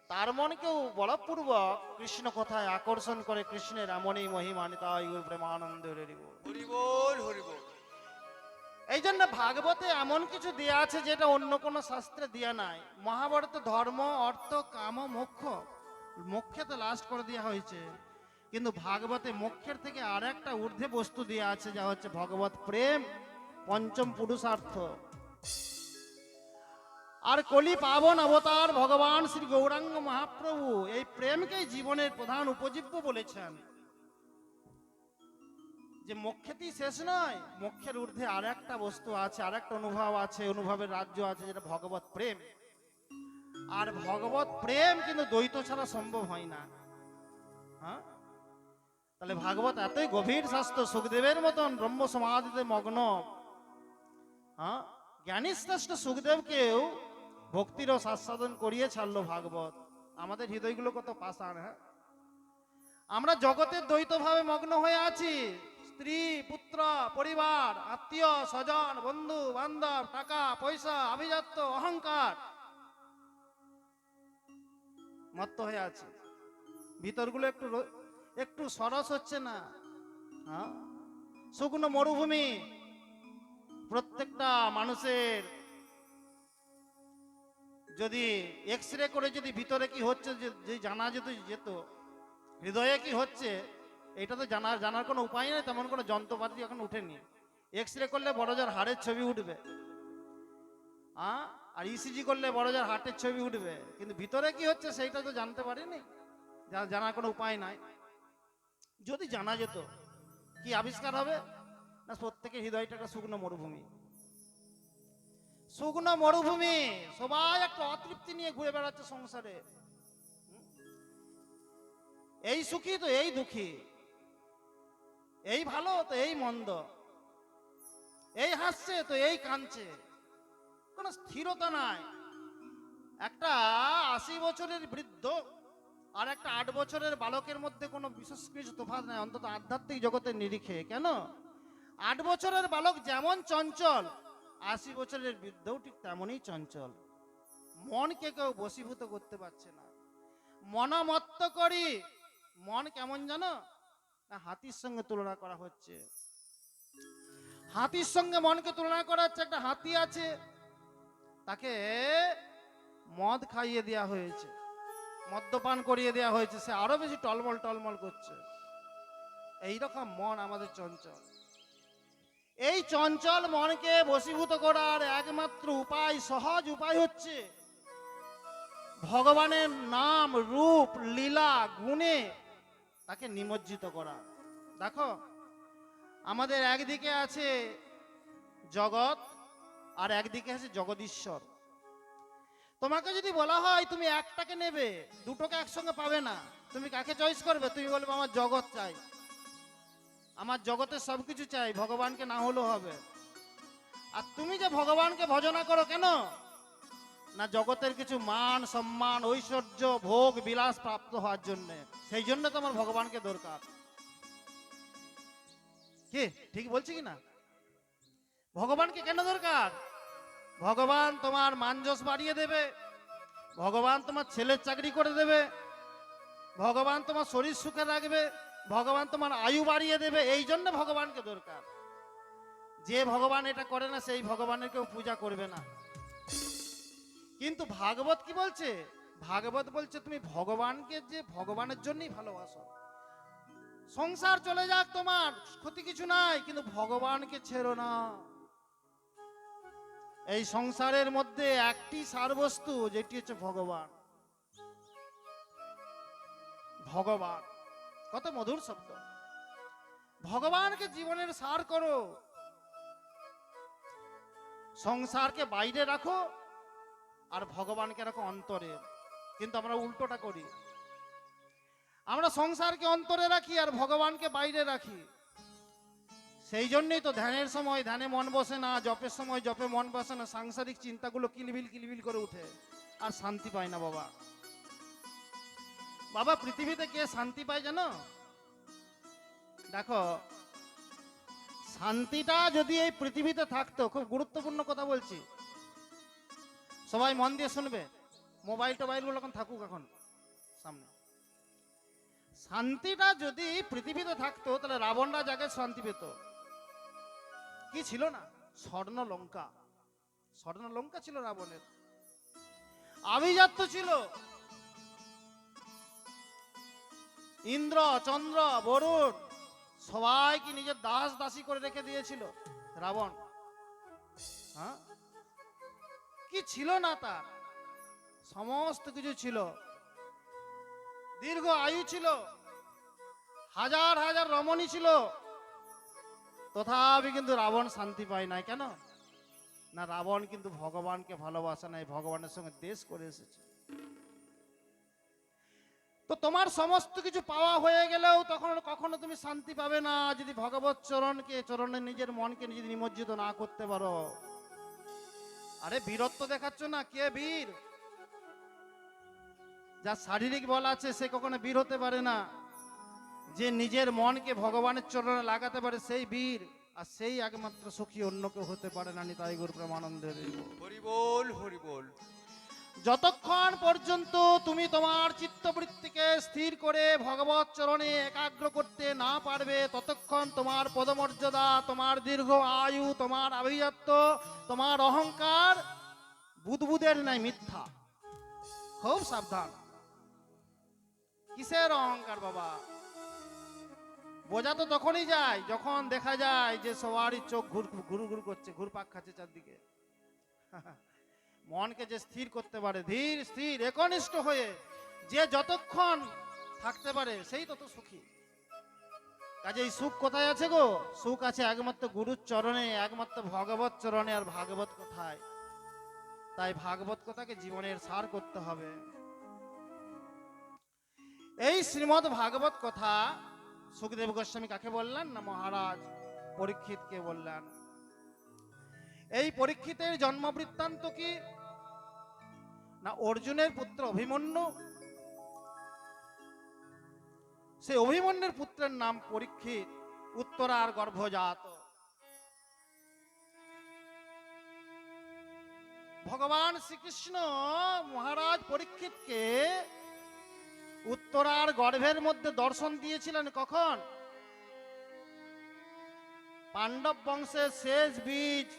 তার মনকেও বলপূর্বক কৃষ্ণ কথায় আকর্ষণ করে। কৃষ্ণের এমনই মহিমা, নিতাই গৌর প্রেমানন্দ হরি বল, হরি বল। এই জন্য ভাগবতে এমন কিছু দেয়া আছে যেটা অন্য কোনো শাস্ত্রে দেয়া নাই। মহাভারতে ধর্ম, অর্থ, কাম, মোক্ষ, মোক্ষে লাস্ট করে দেওয়া হয়েছে, কিন্তু ভাগবতে মোক্ষের থেকে আর একটা ঊর্ধ্বে বস্তু দেওয়া আছে, যা হচ্ছে ভগবত প্রেম, পঞ্চম পুরুষার্থ। আর কলি পাবন অবতার ভগবান শ্রী গৌরাঙ্গ মহাপ্রভু এই প্রেমকেই জীবনের প্রধান উপজীব্য বলেছেন। যে মোক্ষেতেই শেষ নয়, মোক্ষের ঊর্ধ্বে আর একটা বস্তু আছে, আর একটা অনুভব আছে, অনুভবের রাজ্য আছে, যেটা ভগবত প্রেম। আর ভগবত প্রেম কিন্তু দ্বৈত ছাড়া সম্ভব হয় না। হ্যাঁ, তাহলে ভাগবত এতই গভীর শাস্ত্র, সুখদেবের মতন ব্রহ্ম সমাধিতে মগ্ন হ্যাঁ জ্ঞানী শ্রেষ্ঠ সুখদেবকেও ভক্তির সাধন করিয়ে ছাড়লো ভাগবত। আমাদের হৃদয়গুলো কত পাষাণ। হ্যাঁ, আমরা জগতের দ্বৈত ভাবে মগ্ন হয়ে আছি। স্ত্রী, পুত্র, পরিবার, আত্মীয় স্বজন, বন্ধু বান্ধব, টাকা পয়সা, আভিজাত্য, অহংকার, মত্ত হয়ে আছে। ভিতরগুলো একটু সরস হচ্ছে না। হ্যাঁ, শুকনো মরুভূমি। প্রত্যেকটা মানুষের যদি এক্স রে করে যদি ভিতরে কি হচ্ছে যে জানা যেত, হৃদয়ে কি হচ্ছে, এটা তো জানার কোনো উপায় নেই। তেমন কোনো যন্ত্রপাতি এখন উঠেনি। এক্স রে করলে বড় যার হাড়ের ছবি উঠবে, আর ইসিজি করলে বড় যার হার্টের ছবি উঠবে, কিন্তু ভিতরে কি হচ্ছে সেইটা তো জানতে পারিনি, জানার কোনো উপায় নাই। যদি জানা যেত, কি আবিষ্কার হবে না? প্রত্যেকের হৃদয়টা একটা শুকনো মরুভূমি। শুকনো মরুভূমি, সবাই একটা অতৃপ্তি নিয়ে ঘুরে বেড়াচ্ছে সংসারে। এই সুখী তো এই দুঃখী, এই ভালো তো এই মন্দ, এই হাসছে তো এই কাঁদছে, কোনো স্থিরতা নাই। একটা 80 বছরের বৃদ্ধ আর একটা 8 বছরের বালকের মধ্যে কোনো বিশেষ কিছু তফাৎ নাই, অন্তত আধ্যাত্মিক জগতের নিরিখে। কেন? 8 বছরের বালক যেমন চঞ্চল, 80 বছরের বৃদ্ধও ঠিক তেমনই চঞ্চল। মনকে কেউ বশীভূত করতে পারছে না। মনমত্ত করি, মন কেমন জানো না? হাতির সঙ্গে তুলনা করা হচ্ছে। হাতির সঙ্গে মনকে তুলনা করা হচ্ছে। একটা হাতি আছে, তাকে মদ খাইয়ে দেওয়া হয়েছে, মদ্যপান করিয়ে দেওয়া হয়েছে, সে আরো বেশি টলমল টলমল করছে। এইরকম মন আমাদের চঞ্চল। এই চঞ্চল মনকে বশীভূত করার একমাত্র উপায়, সহজ উপায় হচ্ছে ভগবানের নাম, রূপ, লীলা, গুণে তাকে নিমজ্জিত করা। দেখো, আমাদের একদিকে আছে জগৎ আর একদিকে আছে জগদীশ্বর। তোমাকে যদি বলা হয় তুমি একটাকে নেবে, দুটোকে একসঙ্গে পাবে না, তুমি কাকে চয়েস করবে? তুমি বলবে আমার জগৎ চাই, আমার জগতের সবকিছু চাই, ভগবানকে না হলেও হবে। আর তুমি যে ভগবানকে ভজনা করো কেন? না জগতের কিছু মান সম্মান ঐশ্বর্য ভোগ বিলাস প্রাপ্ত হওয়ার জন্য। সেই জন্য তোমার ভগবানকে দরকার। কি ঠিক বলছি কি না? ভগবানকে কেন দরকার? ভগবান তোমার মানযশ বাড়িয়ে দেবে, ভগবান তোমার ছেলের চাকরি করে দেবে, ভগবান তোমার শরীর সুখে রাখবে, ভগবান তোমার আয়ু বাড়িয়ে দেবে। এই জন্য ভগবানকে দরকার। যে ভগবান এটা করে না সেই ভগবানের কেউ পূজা করবে না। কিন্তু ভাগবত কি বলছে? ভাগবত বলছে তুমি ভগবানকে যে ভগবানের জন্যই ভালোবাসো। সংসার চলে যাক তোমার ক্ষতি কিছু নাই, কিন্তু ভগবানকে ছেড়ো না। এই সংসারের মধ্যে একটি সারবস্তু যেটি হচ্ছে ভগবান। ভগবান কত মধুর শব্দ। ভগবানকে জীবনের সার করো, সংসারকে বাইরে রাখো আর ভগবানকে রাখো অন্তরে। কিন্তু আমরা উল্টোটা করি, আমরা সংসারকে অন্তরে রাখি আর ভগবানকে বাইরে রাখি। সেই জন্যই তো ধ্যানের সময় ধ্যানে মন বসে না, জপের সময় জপে মন বসে না, সাংসারিক চিন্তাগুলো কিলবিল কিলবিল করে উঠে, আর শান্তি পায় না। বাবা বাবা পৃথিবীতে কে শান্তি পায় জানো? দেখো, শান্তিটা যদি এই পৃথিবীতে থাকতো, খুব গুরুত্বপূর্ণ কথা বলছি, সবাই মন দিয়ে শুনবে, মোবাইল টোবাইল গুলো এখন থাকুক এখন সামনে। শান্তিটা যদি পৃথিবীতে থাকতো তাহলে রাবণরা জায়গায় শান্তি পেত। কি ছিল না? স্বর্ণ লঙ্কা। স্বর্ণ লঙ্কা ছিল রাবণের, আভিজাত্য ছিল। ইন্দ্র চন্দ্র বরুণ সবাইকে নিজের দাস দাসী করে রেখে দিয়েছিল রাবণ। হ্যাঁ, কি ছিল না তার? সমস্ত কিছু ছিল, দীর্ঘ আয়ু ছিল, হাজার হাজার রমণী ছিল, তথাপি কিন্তু রাবণ শান্তি পায় নাই। কেন না? রাবণ কিন্তু ভগবানকে ভালোবাসে নাই, ভগবানের সঙ্গে দেশ করে এসেছে। তো তোমার সমস্ত কিছু পাওয়া হয়ে গেলেও তখন কখনো তুমি শান্তি পাবে না যদি ভগবত চরণে নিজের মনকে যদি নিমজ্জিত না করতে পারো। আরে বীরত্ব দেখাচ্ছ না, কে বীর? যার শারীরিক বল আছে সে কখনো বীর হতে পারে না। যে নিজের মনকে ভগবানের চরণে লাগাতে পারে সেই বীর, আর সেই একমাত্র সুখী, অন্য কেউ হতে পারে না। নিতাই গৌর প্রেমানন্দে হরি বল হরি বল। যতক্ষণ পর্যন্ত তুমি তোমার চিত্তবৃত্তিকে স্থির করে ভগবত চরণে একাগ্র করতে না পারবে, ততক্ষণ তোমার পদমর্যাদা, তোমার দীর্ঘ আয়ু, তোমার আভিজাত্য, তোমার অহংকার বুদবুদের নাই মিথ্যা। খুব সাবধান। কিসের অহংকার বাবা? বোঝা তো তখনই যায় যখন দেখা যায় যে সবারই চোখ ঘুর ঘুর করছে, ঘুরপাক খাচ্ছে চারদিকে। মনকে যে স্থির করতে পারে, ধীর স্থির একনিষ্ঠ হয়ে যে যতক্ষণ থাকতে পারে সেই তত সুখী। কাজে এই সুখ কোথায় আছে গো? সুখ আছে একমাত্র গুরুর চরণে, একমাত্র ভগবত চরণে আর ভাগবত কথায়। তাই ভাগবত কথাকে জীবনের সার করতে হবে। এই শ্রীমদ্ ভাগবত কথা সুখদেব গোস্বামী কাকে বললেন? না মহারাজ পরীক্ষিতকে বললেন। এই পরীক্ষিতের জন্ম বৃত্তান্ত কি? না অর্জুনের পুত্র অভিমন্যু। সেই অভিমন্যুর পুত্রের নাম পরীক্ষিত, উত্তরার গর্ভজাত। ভগবান শ্রীকৃষ্ণ মহারাজ পরীক্ষিতকে উত্তরার গর্ভের মধ্যে দর্শন দিয়েছিলেন কখন? পাণ্ডব বংশের শেষ বীজ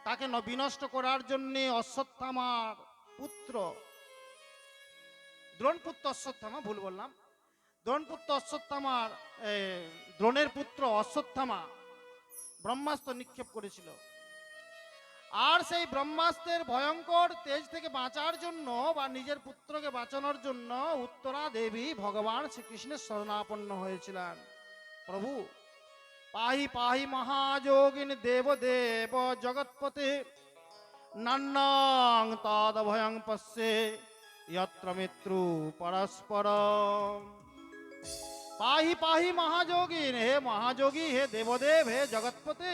তাকে বিনষ্ট করার জন্য অশ্বত্থামার পুত্র, দ্রোণপুত্র অশ্বত্থামা, ভুল বললাম, দ্রোণপুত্র অশ্বত্থামার দ্রোণের পুত্র অশ্বত্থামা ব্রহ্মাস্ত্র নিক্ষেপ করেছিল। আর সেই ব্রহ্মাস্ত্রের ভয়ঙ্কর তেজ থেকে বাঁচার জন্য বা নিজের পুত্রকে বাঁচানোর জন্য উত্তরা দেবী ভগবান শ্রীকৃষ্ণের শরণাপন্ন হয়েছিলেন। প্রভু পাহি পাহি মহাযোগিন দেব দেব জগৎপতে নান্নাং তদ ভয়ং পশ্যে যত্র মৃত্যু পরস্পর। পাহি পাহি মহাযোগিন, হে মহাযোগী, হে দেবদেব, হে জগৎপতে,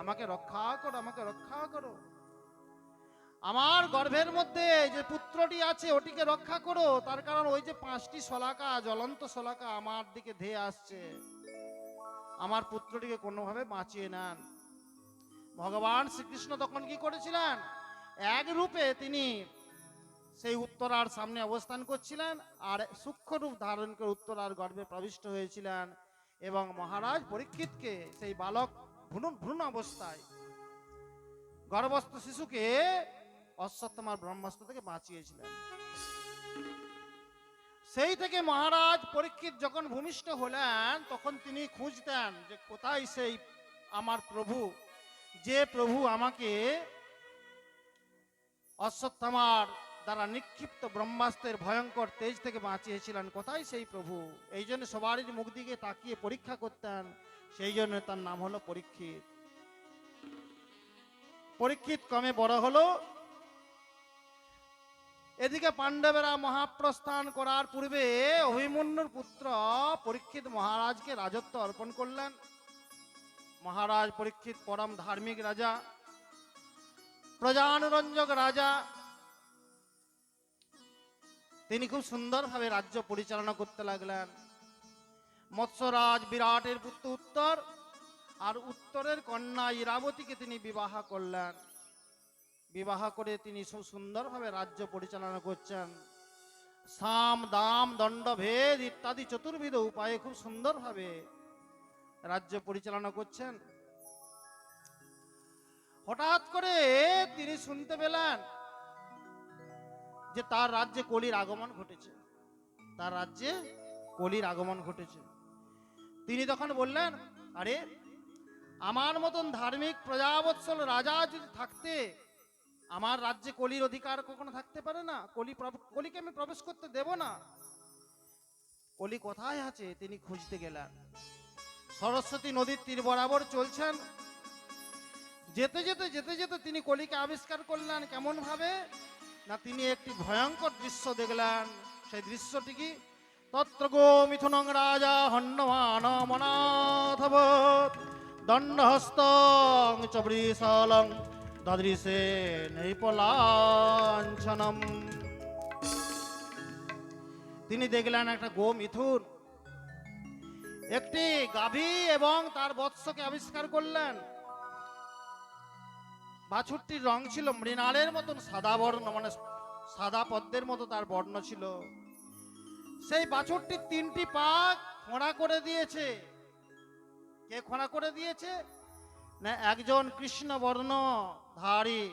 আমাকে রক্ষা করো, আমাকে রক্ষা করো। আমার গর্ভের মধ্যে যে পুত্রটি আছে ওটিকে রক্ষা করো, তার কারণ ওই যে 5টি শলাকা, জ্বলন্ত শলাকা আমার দিকে ধেয়ে আসছে, আমার পুত্রটিকে কোনোভাবে বাঁচিয়ে নেন। ভগবান শ্রীকৃষ্ণ তখন কি করেছিলেন? এক রূপে তিনি সেই উত্তরার সামনে অবস্থান করছিলেন, আর সূক্ষ্ম রূপ ধারণ করে উত্তরার গর্ভে প্রবিষ্ট হয়েছিলেন এবং মহারাজ পরীক্ষিতকে সেই বালক ভ্রূণ অবস্থায় গর্ভস্থ শিশুকে অশ্বত্থামার ব্রহ্মাস্ত্র থেকে বাঁচিয়েছিলেন। সেই থেকে মহারাজ পরীক্ষিত যখন ভূমিষ্ঠ হলেন তখন তিনি খুঁজতেন যে কোথায় সেই আমার প্রভু, যে প্রভু আমাকে অশ্বত্থামার দ্বারা নিক্ষিপ্ত ব্রহ্মাস্ত্রের ভয়ঙ্কর তেজ থেকে বাঁচিয়েছিলেন, কোথায় সেই প্রভু। এই জন্য সবারই মুখ দিকে তাকিয়ে পরীক্ষা করতেন, সেই জন্য তার নাম হলো পরীক্ষিত। পরীক্ষিত ক্রমে বড় হলো। এদিকে পাণ্ডবেরা মহাপ্রস্থান করার পূর্বে অভিমন্যুর পুত্র পরীক্ষিত মহারাজকে রাজত্ব অর্পণ করলেন। মহারাজ পরীক্ষিত পরম ধার্মিক রাজা, প্রজানুরঞ্জক রাজা। তিনি খুব সুন্দরভাবে রাজ্য পরিচালনা করতে লাগলেন। মৎস্যরাজ বিরাটের পুত্র উত্তর আর উত্তরের কন্যা ইরাবতীকে তিনি বিবাহ করলেন। বিবাহ করে তিনি খুব সুন্দরভাবে রাজ্য পরিচালনা করছেন। সাম দাম দণ্ড ভেদ ইত্যাদি চতুর্বিধ উপায়ে খুব সুন্দরভাবে রাজ্য পরিচালনা করছেন। হঠাৎ করে তিনি শুনতে পেলেন যে তার রাজ্যে কলির আগমন ঘটেছে, তার রাজ্যে কলির আগমন ঘটেছে। তিনি তখন বললেন, আরে আমার মতন ধার্মিক প্রজাবৎসল রাজা যদি থাকতে আমার রাজ্যে কলির অধিকার কখনো থাকতে পারে না? কলিকে আমি প্রবেশ করতে দেব না। কলি কোথায় আছে তিনি খুঁজতে গেলেন। সরস্বতী নদীর তীর বরাবর চলছেন। যেতে যেতে যেতে যেতে তিনি কলিকে আবিষ্কার করলেন। কেমন ভাবে না, তিনি একটি ভয়ঙ্কর দৃশ্য দেখলেন। সেই দৃশ্যটি কি? তত্র গো মিথুনং রাজা হন্যমান মনাথবৎ দণ্ডহস্তং চ বৃষালং দদৃশে নৈপলাঞ্ছনম। তিনি দেখলেন একটা গো মিথুন, একটি গাভী এবং তার বৎসকে আবিষ্কার করলেন। বাছুরটির রং ছিল মৃণালের মতন সাদা বর্ণ, মানে সাদা পদ্মের মতো তার বর্ণ ছিল। সেই বাছুরটির 3টি পা খোঁড়া করে দিয়েছে। কে খোঁড়া করে দিয়েছে? না, একজন কৃষ্ণবর্ণ ধারী,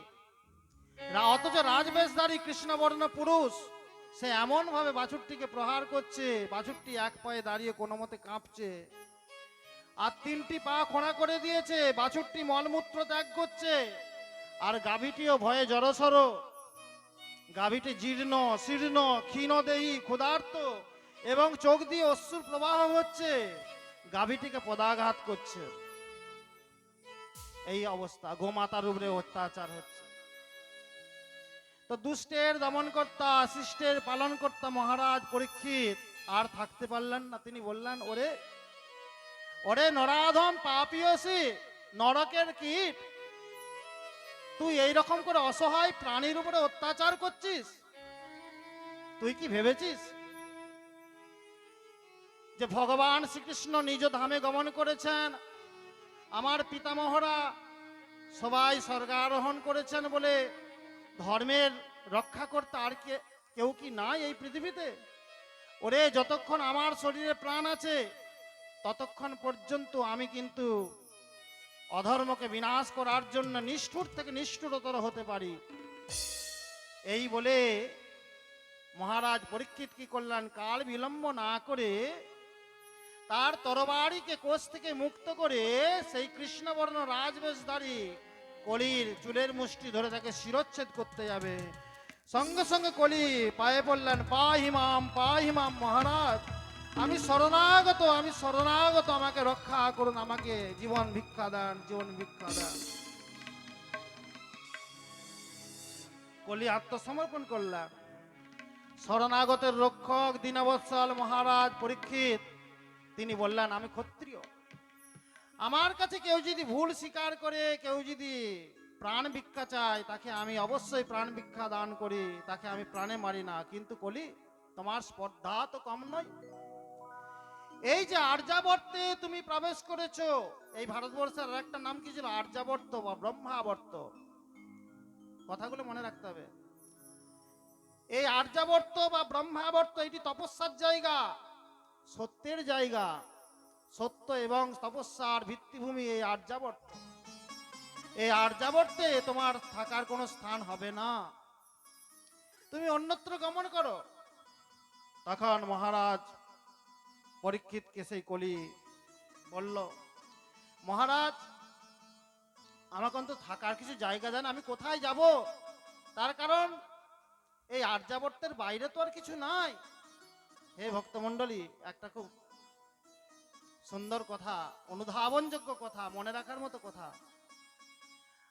অথচ রাজবেশধারী কৃষ্ণবর্ণ পুরুষ। সে এমন ভাবে বাছুরটিকে প্রহার করছে, বাছুরটি এক পায়ে দাঁড়িয়ে কোনো মতে কাঁপছে। আর 3টি পা খোঁড়া করে দিয়েছে, বাছুরটি মলমূত্র ত্যাগ করছে। আর গাভীটিও ভয়ে জড়সড়। গাভীটি জীর্ণ শীর্ণ ক্ষীণদেহী ক্ষুধার্ত এবং চোখ দিয়ে অশ্রুর প্রবাহ হচ্ছে। গাভীটিকে পদাঘাত করছে। এই অবস্থা, গোমাতার উপরে অত্যাচার হচ্ছে। তো দুষ্টের দমনকর্তা শিষ্টের পালনকর্তা মহারাজ পরীক্ষিত আর থাকতে পারলেন না। তিনি বললেন, ওরে ওরে নরাধম পাপিয়সী, নরকের কীট, তুই এই রকম করে অসহায় প্রাণীর উপরে অত্যাচার করছিস? তুই কি ভেবেছিস যে ভগবান শ্রীকৃষ্ণ নিজ ধামে গমন করেছেন, আমার পিতামহরা সবাই স্বর্গারোহণ করেছেন বলে ধর্মের রক্ষা করতে আর কেউ কি নাই এই পৃথিবীতে? ওরে, যতক্ষণ আমার শরীরে প্রাণ আছে ততক্ষণ পর্যন্ত আমি কিন্তু অধর্মকে বিনাশ করার জন্য নিষ্ঠুর থেকে নিষ্ঠুরতর হতে পারি। এই বলে মহারাজ পরীক্ষিত কি করলেন? কাল বিলম্ব না করে তার তরবারিকে কোষ থেকে মুক্ত করে সেই কৃষ্ণবর্ণ রাজবেশধারী কলির চুলের মুষ্টি ধরে তাকে শিরচ্ছেদ করতে যাবে। সঙ্গে সঙ্গে কলি পায়ে পড়লেন, পাহিমাম মহারাজ, আমি শরণাগত, আমি শরণাগত, আমাকে রক্ষা করুন, আমাকে জীবন ভিক্ষা দেন, জীবন ভিক্ষা দেন। কলি আত্মসমর্পণ করলেন। শরণাগতের রক্ষক দীনবৎসল মহারাজ পরীক্ষিত তিনি বললেন, আমি ক্ষত্রিয়, আমার কাছে কেউ যদি ভুল স্বীকার করে, কেউ যদি প্রাণ ভিক্ষা চায়, তাকে আমি অবশ্যই প্রাণ ভিক্ষা দান করি, তাকে আমি প্রাণে মারি না। কিন্তু কলি, তোমার স্পর্ধা তো কম নয়। এই যে আর্যাবর্তে তুমি প্রবেশ করেছো, এই ভারতবর্ষের আর একটা নাম কি ছিল? আর্যাবর্ত বা ব্রহ্মাবর্ত। কথাগুলো মনে রাখতে হবে। এই আর্যাবর্ত বা ব্রহ্মাবর্ত এটি তপস্যার জায়গা, সত্যের জায়গা। সত্য এবং তপস্যার ভিত্তিভূমি এই আর্যাবর্ত। এই আর্যাবর্তে তোমার থাকার কোনো স্থান হবে না, তুমি অন্যত্র গমন করো। তখন মহারাজ পরীক্ষিতকে সেই কলি বলল, মহারাজ, আমাকে অন্তত থাকার কিছু জায়গা দেন, আমি কোথায় যাব? তার কারণ এই আর্যাবর্তের বাইরে তো আর কিছু নাই। হে ভক্তমণ্ডলী, একটা খুব সুন্দর কথা, অনুধাবনযোগ্য কথা, মনে রাখার মতো কথা।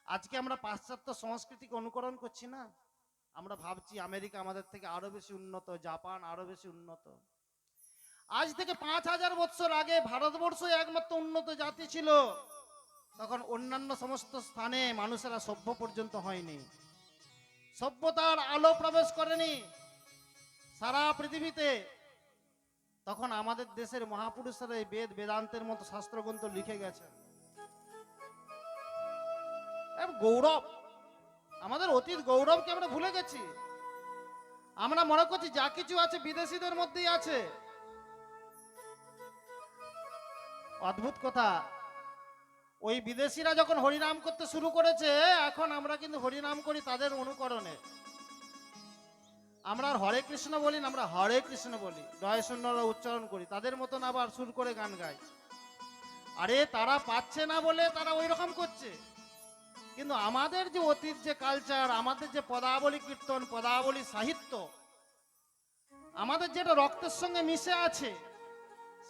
আজকে আমরা পাশ্চাত্য সংস্কৃতিকে অনুকরণ করছি না? আমরা ভাবছি আমেরিকা আমাদের থেকে আরো বেশি উন্নত, জাপান আরো বেশি উন্নত। আজ থেকে 5000 বছর আগে ভারতবর্ষ একমাত্র উন্নত জাতি ছিল। তখন অন্যান্য সমস্ত স্থানে মানুষেরা সভ্য পর্যন্ত হয়নি, সভ্যতার আলো প্রবেশ করেনি সারা পৃথিবীতে। তখন আমাদের দেশের মহাপুরুষরা এই বেদ বেদান্তের মতো শাস্ত্রগ্রন্থ লিখে গেছে। গৌরব, আমাদের অতীত গৌরবকে আমরা ভুলে গেছি। আমরা মনে করছি যা কিছু আছে বিদেশিদের মধ্যেই আছে। অদ্ভুত কথা, ওই বিদেশিরা যখন হরিনাম করতে শুরু করেছে, এখন আমরা কিন্তু হরিনাম করি তাদের অনুকরণে। আমরা আর হরে কৃষ্ণ বলি না, আমরা হরে কৃষ্ণ বলি, জয় শূন্যরা উচ্চারণ করি, তাদের মতন আবার সুর করে গান গাই। আরে তারা পাচ্ছে না বলে তারা ওই রকম করছে, কিন্তু আমাদের যে অতীত, যে কালচার, আমাদের যে পদাবলী কীর্তন, পদাবলী সাহিত্য, আমাদের যেটা রক্তের সঙ্গে মিশে আছে,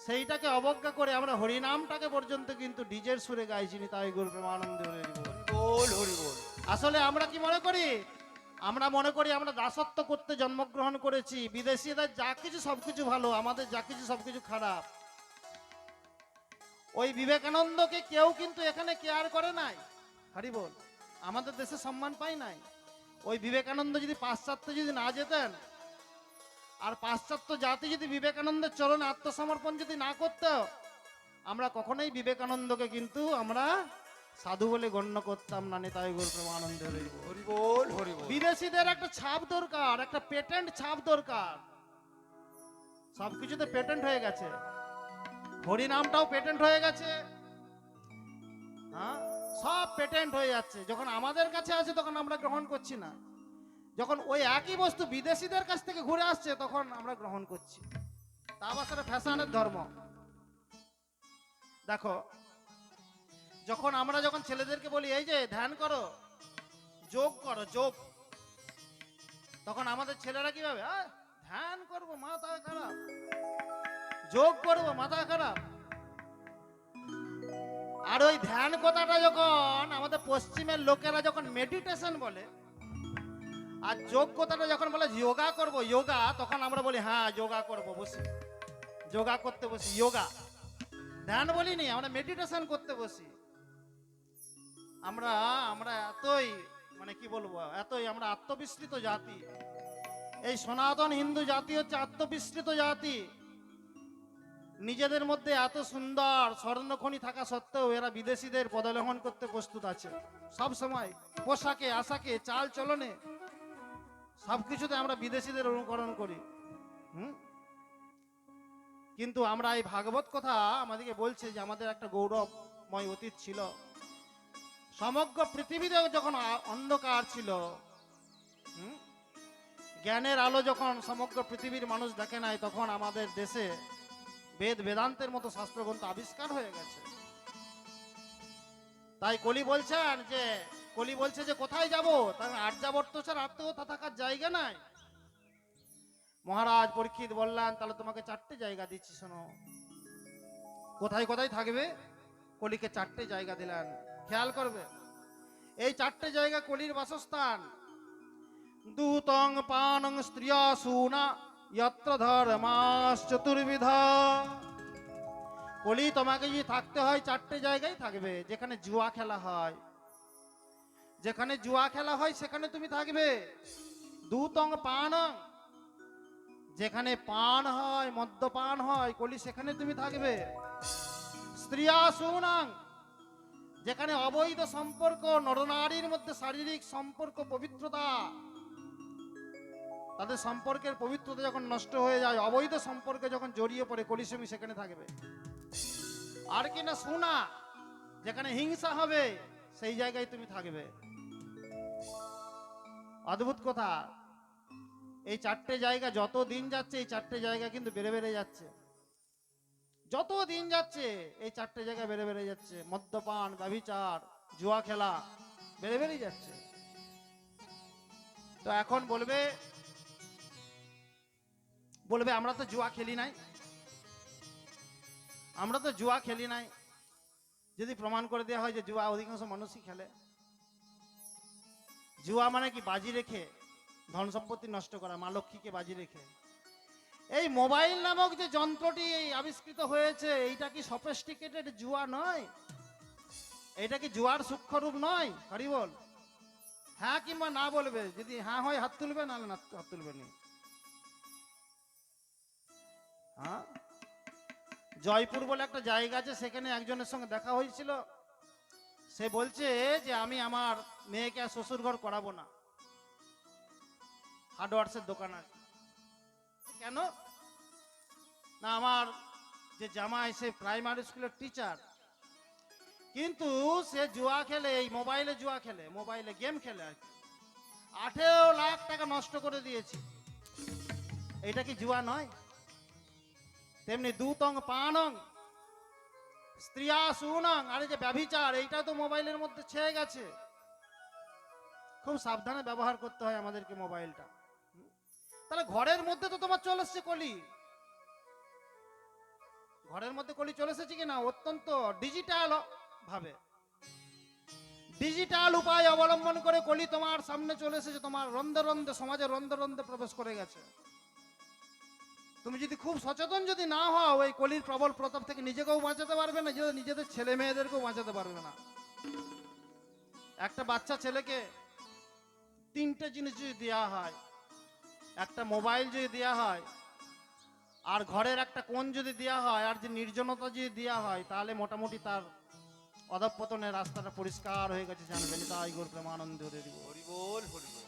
সেইটাকে অবজ্ঞা করে আমরা হরিনামটাকে পর্যন্ত কিন্তু ডিজের সুরে গাইছি। তাই গুরু প্রেমানন্দ হরি বল, হরি বল। আসলে আমরা কি মনে করি? আমরা মনে করি আমরা দাসত্ব করতে জন্মগ্রহণ করেছি, বিদেশিদের যা কিছু সবকিছু ভালো, আমাদের যা কিছু সবকিছু খারাপ। ওই বিবেকানন্দকে কেউ কিন্তু এখানে কেয়ার করে নাই, হরি বল, আমাদের দেশে সম্মান পাই নাই। ওই বিবেকানন্দ যদি পাশ্চাত্য যদি না যেতেন, আর পাশ্চাত্য জাতি যদি বিবেকানন্দের চরণে আত্মসমর্পণ যদি না করত, আমরা কখনোই বিবেকানন্দকে কিন্তু আমরা সাধু বলে গণ্য করতাম না। তাই গৌর প্রেমানন্দ হরি বল, হরি বল। বিদেশিদের একটা ছাপ দরকার, একটা পেটেন্ট ছাপ দরকার। সবকিছুতে পেটেন্ট হয়ে গেছে, হরিনামটাও পেটেন্ট হয়ে গেছে, হ্যাঁ, সব পেটেন্ট হয়ে যাচ্ছে। যখন আমাদের কাছে আছে তখন আমরা গ্রহণ করছি না, যখন ওই একই বস্তু বিদেশিদের কাছ থেকে ঘুরে আসছে তখন আমরা গ্রহণ করছি। তা আবার সেটা ফ্যাশনের ধর্ম। দেখো, যখন আমরা যখন ছেলেদেরকে বলি এই যে ধ্যান করো, যোগ করো, যোগ, তখন আমাদের ছেলেরা কি ভাবে? ধ্যান করব, মাথা খারাপ, যোগ করব, মাথা খারাপ। আর ওই ধ্যান কথাটা যখন আমাদের পশ্চিমের লোকেরা যখন মেডিটেশন বলে, আর যোগ কথাটা যখন বলে যোগা করব, যোগা, তখন আমরা বলি হ্যাঁ যোগা করব, বসি যোগা করতে বসি, যোগা। ধ্যান বলিনি, আমরা মেডিটেশন করতে বসি। আমরা আমরা এতই মানে কি বলবো, এতই আমরা আত্মবিস্মৃত জাতি। এই সনাতন হিন্দু জাতি হচ্ছে আত্মবিস্মৃত জাতি। নিজেদের মধ্যে এত সুন্দর স্বর্ণখনি থাকা সত্ত্বেও এরা বিদেশিদের পদলেহন করতে প্রস্তুত আছে সব সময়। পোশাকে, আশাকে, চাল চলনে, সবকিছুতে আমরা বিদেশিদের অনুকরণ করি। কিন্তু আমরা এই ভাগবত কথা আমাদেরকে বলছে যে আমাদের একটা গৌরবময় অতীত ছিল। সমগ্র পৃথিবীতে যখন অন্ধকার ছিল, জ্ঞানের আলো যখন সমগ্র পৃথিবীর মানুষ দেখে নাই, তখন আমাদের দেশে বেদ বেদান্তের মতো শাস্ত্রগ্রন্থ আবিষ্কার হয়ে গেছে। তাই কলি বলছে যে কোথায় যাব? তার আর্যাবর্ত ছাড়া আত্মকথা থাকার জায়গা নাই। মহারাজ পরীক্ষিত বললেন, তাহলে তোমাকে 4টে জায়গা দিচ্ছি, শোনো। কোথায় কোথায় থাকবে? কলিকে 4টে জায়গা দিলেন, খেয়াল করবে। এই 4টে জায়গা কলির বাসস্থান। দূতং পানং স্ত্রিয়াসুনা যত্র ধর্মাস চতুর্বিধা। কলি তোমাকে যদি থাকতে হয় চারটে জায়গায় থাকবে। যেখানে জুয়া খেলা হয়, যেখানে জুয়া খেলা হয় সেখানে তুমি থাকবে। দুতং পানং, যেখানে পান হয়, মদ্যপান হয়, কলি সেখানে তুমি থাকবে। স্ত্রিয়া সুনাং, যেখানে অবৈধ সম্পর্ক, নরনারীর মধ্যে শারীরিক সম্পর্ক, পবিত্রতা, তাদের সম্পর্কের পবিত্রতা যখন নষ্ট হয়ে যায়, অবৈধ সম্পর্কে যখন জড়িয়ে পড়ে, কলি তুমি সেখানে থাকবে। আর কি না সোনা, যেখানে হিংসা হবে সেই জায়গায় তুমি থাকবে। অদ্ভুত কথা, এই চারটে জায়গা যত দিন যাচ্ছে এই চারটে জায়গা কিন্তু বেড়ে বেড়ে যাচ্ছে। যত দিন যাচ্ছে এই চারটে জায়গা বেড়ে বেড়ে যাচ্ছে। মদ্যপান, ব্যভিচার, জুয়া খেলা বেড়ে বেড়ে যাচ্ছে। তো এখন বলবে বলবে আমরা তো জুয়া খেলি নাই, আমরা তো জুয়া খেলি নাই। যদি প্রমাণ করে দেওয়া হয় যে জুয়া অধিকাংশ মানুষই খেলে। জুয়া মানে কি? বাজি রেখে ধন সম্পত্তি নষ্ট করা, মা লক্ষ্মীকে বাজি রেখে। এই মোবাইল নামক যে যন্ত্রটি আবিষ্কৃত হয়েছে, এইটা কি সফিস্টিকেটেড জুয়া নয়? এটা কি জুয়ার সূক্ষ্ম রূপ নয়? হরি বল। হ্যাঁ কিংবা না বলবে, যদি হ্যাঁ হয় হাত তুলবে, না হাত তুলবে না। হ্যাঁ, জয়পুর বলে একটা জায়গা আছে, সেখানে একজনের সঙ্গে দেখা হয়েছিল। সে বলছে যে আমি আমার মেয়েকে আর শ্বশুর ঘর করাবো না। হার্ডওয়ার্সের দোকান আছে। কেন? না, আমার যে জামাই সে প্রাইমারি স্কুলের টিচার, কিন্তু সে জুয়া খেলে, এই মোবাইলে জুয়া খেলে, মোবাইলে গেম খেলে আর কি। 18 লাখ টাকা নষ্ট করে দিয়েছে। এটা কি জুয়া নয়? তেমনি দুতং পানং স্ত্রিয়া সুনং, আরে যে ব্যভিচার, এইটা তো মোবাইলের মধ্যে ছেয়ে গেছে। খুব সাবধানে ব্যবহার করতে হয় আমাদেরকে মোবাইলটা। তাহলে ঘরের মধ্যে তো তোমার চলে এসছে কলি। ঘরের মধ্যে কলি চলে এসেছে কিনা? অত্যন্ত ডিজিটাল ভাবে, ডিজিটাল উপায় অবলম্বন করে কলি তোমার সামনে চলে এসেছে, তোমার রন্ধে রন্ধে, সমাজে রন্ধে রন্ধে প্রবেশ করে গেছে। তুমি যদি খুব সচেতন যদি না হও, এই কলির প্রবল প্রতাপ থেকে নিজেকেও বাঁচাতে পারবে না, নিজেদের ছেলে মেয়েদেরকেও বাঁচাতে পারবে না। একটা বাচ্চা ছেলেকে 3টে জিনিস যদি দেওয়া হয়, একটা মোবাইল যদি দেওয়া হয়, আর ঘরের একটা কোণ যদি দেওয়া হয়, আর যে নির্জনতা যদি দেওয়া হয়, তাহলে মোটামুটি তার অধঃপতনের রাস্তাটা পরিষ্কার হয়ে গেছে, জানবেন। তাই গোর প্রেমানন্দ হরিবোল হরিবোল।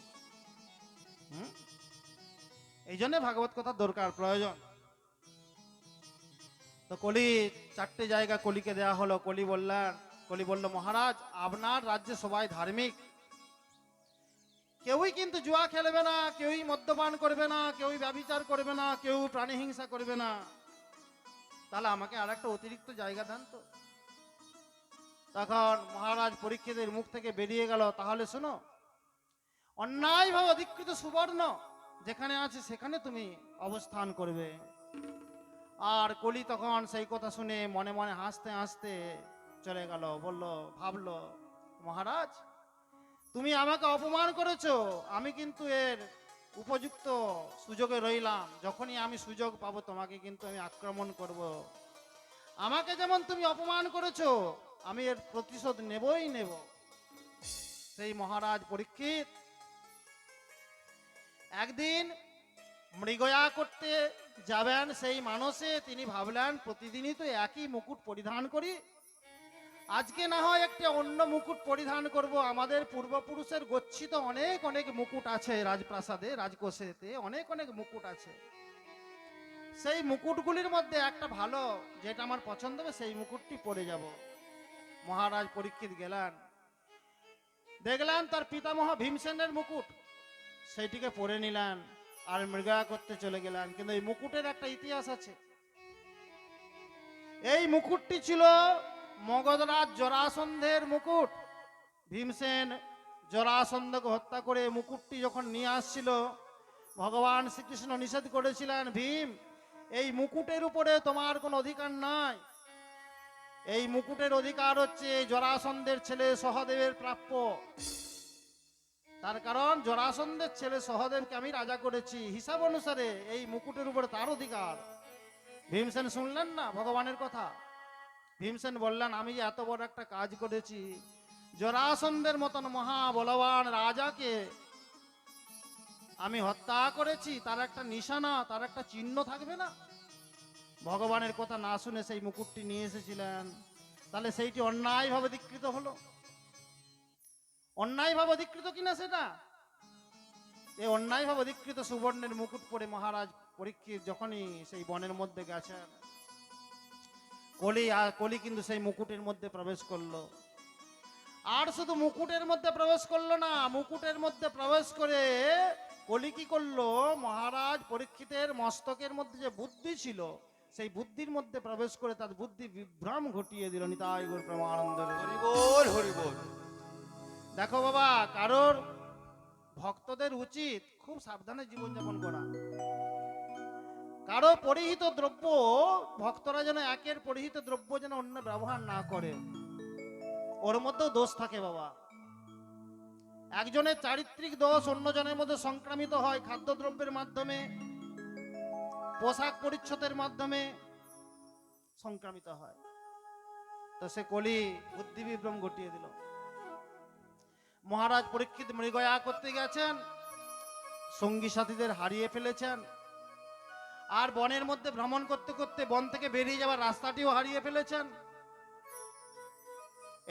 এই জন্য ভাগবত কথা দরকার, প্রয়োজন। তো কলি চারটে জায়গা কলিকে দেয়া হলো। কলি বলল মহারাজ, আপনার রাজ্যে সবাই ধার্মিক, কেউই কিন্তু জুয়া খেলবে না, কেউই মদ্যপান করবে না, কেউই ব্যভিচার করবে না, কেউ প্রাণী হিংসা করবে না। তাহলে আমাকে আর একটা অতিরিক্ত জায়গা দেন তো। তখন মহারাজ পরীক্ষিতের মুখ থেকে বেরিয়ে গেল, তাহলে শোনো, অন্যায়ভাবে অধিকৃত সুবর্ণ যেখানে আছে সেখানে তুমি অবস্থান করবে। আর কলি তখন সেই কথা শুনে মনে মনে হাসতে হাসতে চলে গেল। ভাবলো, মহারাজ তুমি আমাকে অপমান করেছো, আমি কিন্তু এর উপযুক্ত সুযোগে রইলাম। যখনই আমি সুযোগ পাবো তোমাকে কিন্তু আমি আক্রমণ করব। আমাকে যেমন তুমি অপমান করেছো, আমি এর প্রতিশোধ নেবই নেব। সেই মহারাজ পরীক্ষিত একদিন মৃগয়া করতে যাবেন, সেই মানসে তিনি ভাবলেন প্রতিদিনই তো একই মুকুট পরিধান করি, আজকে না হয় একটা অন্য মুকুট পরিধান করব। আমাদের পূর্বপুরুষের গচ্ছিত অনেক অনেক মুকুট আছে রাজপ্রাসাদে, রাজকোষেতে অনেক অনেক মুকুট আছে। সেই মুকুটগুলির মধ্যে একটা ভালো, যেটা আমার পছন্দ হবে, সেই মুকুটটি পরে যাব। মহারাজ পরীক্ষিত গেলেন, দেখলেন তার পিতামহ ভীমসেনের মুকুট, সেইটিকে পরে নিলেন আর মৃগয়া করতে চলে গেলেন। কিন্তু এই মুকুটের একটা ইতিহাস আছে। এই মুকুটটি ছিল মগধরাজ জরাসন্ধের মুকুট। ভীমসেন জরাসন্ধকে হত্যা করে মুকুটটি যখন নিয়ে আসছিল, ভগবান শ্রীকৃষ্ণ নিষেধ করেছিলেন, ভীম এই মুকুটের উপরে তোমার কোনো অধিকার নাই, এই মুকুটের অধিকার হচ্ছে জরাসন্ধের ছেলে সহদেবের প্রাপ্য। তার কারণ জরাসন্ধের ছেলে সহদেবকে আমি রাজা করেছি, হিসাব অনুসারে এই মুকুটের উপরে তার অধিকার। ভীমসেন শুনলেন না ভগবানের কথা, ভীমসেন বললেন, আমি যে এত বড় একটা কাজ করেছি, জরাসন্ধের মতন মহা বলবান রাজাকে আমি হত্যা করেছি, তার একটা নিশানা, তার একটা চিহ্ন থাকবে না? ভগবানের কথা না শুনে সেই মুকুটটি নিয়ে এসেছিলেন, তাহলে সেইটি অন্যায়ভাবে ধিক্কৃত হলো। অন্যায়ভাবে ধিক্কৃত কিনা সেটা? এই অন্যায়ভাবে ধিক্কৃত সুবর্ণের মুকুট পরে মহারাজ পরীক্ষিত যখনই সেই বনের মধ্যে গেছেন, কলি কিন্তু সেই মুকুটের মধ্যে প্রবেশ করলো। আর শুধু মুকুটের মধ্যে প্রবেশ করলো না, মুকুটের মধ্যে প্রবেশ করে কলি কি করলো, মহারাজ পরীক্ষিতের মস্তকের মধ্যে যে বুদ্ধি ছিল, সেই বুদ্ধির মধ্যে প্রবেশ করে তার বুদ্ধি বিভ্রম ঘটিয়ে দিল। নিতাই গৌর প্রেমানন্দ। হরি বল, হরি বল। দেখো বাবা, কারোর ভক্তদের উচিত খুব সাবধানে জীবনযাপন করা। কারো পরিহিত দ্রব্য, ভক্তরা যেন একের পরিহিত দ্রব্য যেন অন্য ব্যবহার না করে, ওর মধ্যেও দোষ থাকে বাবা। একজনের চারিত্রিক দোষ অন্যজনের মধ্যে সংক্রামিত হয় খাদ্যদ্রব্যের মাধ্যমে, পোশাক পরিচ্ছদের মাধ্যমে সংক্রামিত হয়। তো সে কলি বুদ্ধি বিভ্রম ঘটিয়ে দিল। মহারাজ পরীক্ষিত মৃগয়া করতে গেছেন, সঙ্গী সাথীদের হারিয়ে ফেলেছেন, আর বনের মধ্যে ভ্রমণ করতে করতে বন থেকে বেরিয়ে যাওয়ার রাস্তাটিও হারিয়ে ফেলেছেন।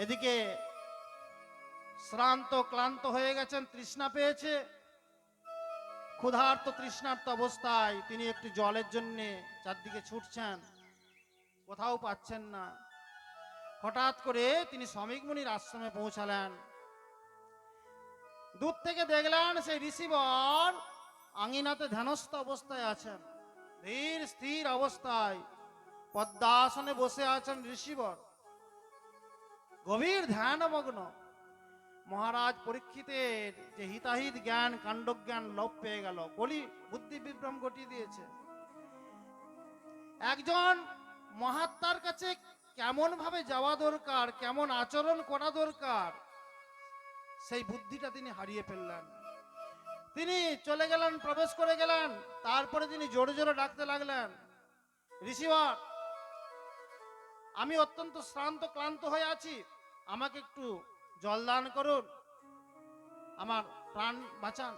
এদিকে শ্রান্ত ক্লান্ত হয়ে গেছেন, তৃষ্ণা পেয়েছে, ক্ষুধার্ত তৃষ্ণার্ত অবস্থায় তিনি একটু জলের জন্য চারদিকে ছুটছেন, কোথাও পাচ্ছেন না। হঠাৎ করে তিনি শ্রমিক মুনির আশ্রমে পৌঁছালেন। দূর থেকে দেখলেন সেই ঋষিবর আঙিনাতে ধ্যানস্থ অবস্থায় আছেন, ধীর স্থির অবস্থায় পদ্মাসনে বসে আছেন ঋষিবর, গভীর ধ্যানমগ্ন। মহারাজ পরীক্ষিতের যে হিতাহিত জ্ঞান, কাণ্ডজ্ঞান লোপ পেয়ে গেল, কলি বুদ্ধি বিভ্রম ঘটিয়ে দিয়েছে। একজন মহাত্মার কাছে কেমন ভাবে যাওয়া দরকার, কেমন আচরণ করা দরকার, সেই বুদ্ধিটা তিনি হারিয়ে ফেললেন। তিনি চলে গেলেন, প্রবেশ করে গেলেন, তারপরে তিনি জোরে জোরে ডাকতে লাগলেন, ঋষিবর, আমি অত্যন্ত শ্রান্ত ক্লান্ত হয়ে আছি, আমাকে একটু জল দান করুন, আমার প্রাণ বাঁচান।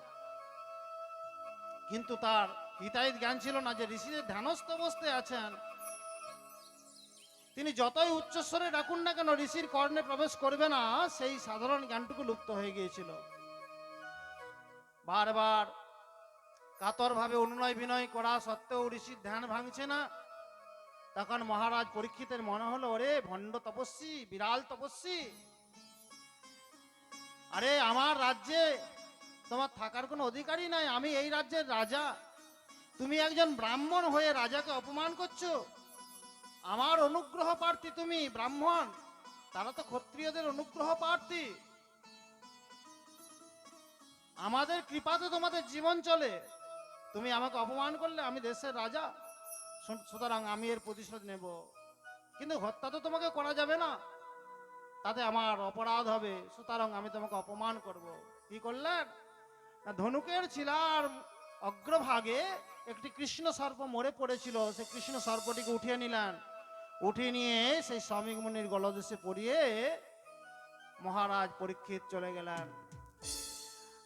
কিন্তু তার হিতাহিত জ্ঞান ছিল না যে ঋষিদের ধ্যানস্থ অবস্থায় আছেন, তিনি যতই উচ্চস্বরে ডাকুন না কেন ঋষির কর্ণে প্রবেশ করবে না, সেই সাধারণ জ্ঞানটুকু লুপ্ত হয়ে গিয়েছিল। বারবার কাতর ভাবে অনুনয় বিনয় করা সত্ত্বেও ঋষির ধ্যান ভাঙছে না। তখন মহারাজ পরীক্ষিতের মনে হলো, ওরে ভণ্ড তপস্বী, বিরাল তপস্বী, আরে আমার রাজ্যে তোমার থাকার কোনো অধিকারই নাই, আমি এই রাজ্যের রাজা, তুমি একজন ব্রাহ্মণ হয়ে রাজাকে অপমান করছো। আমার অনুগ্রহ প্রার্থী তুমি ব্রাহ্মণ, তারা তো ক্ষত্রিয়দের অনুগ্রহ প্রার্থী, আমাদের কৃপাতে তোমাদের জীবন চলে, তুমি আমাকে অপমান করলে, আমি দেশের রাজা, সুতরাং আমি এর প্রতিশোধ নেব, কিন্তু হত্যা তো তোমাকে করা যাবে না, তাতে আমার অপরাধ হবে, সুতরাং আমি তোমাকে অপমান করব। কি করলেন না, ধনুকের ছিলার অগ্রভাগে একটি কৃষ্ণ সর্প মরে পড়েছিল, সেই কৃষ্ণ সর্পটিকে উঠিয়ে নিলেন, উঠিয়ে নিয়ে সেই শ্রমিক মুনির গলদেশে পড়িয়ে মহারাজ পরীক্ষিত চলে গেলেন।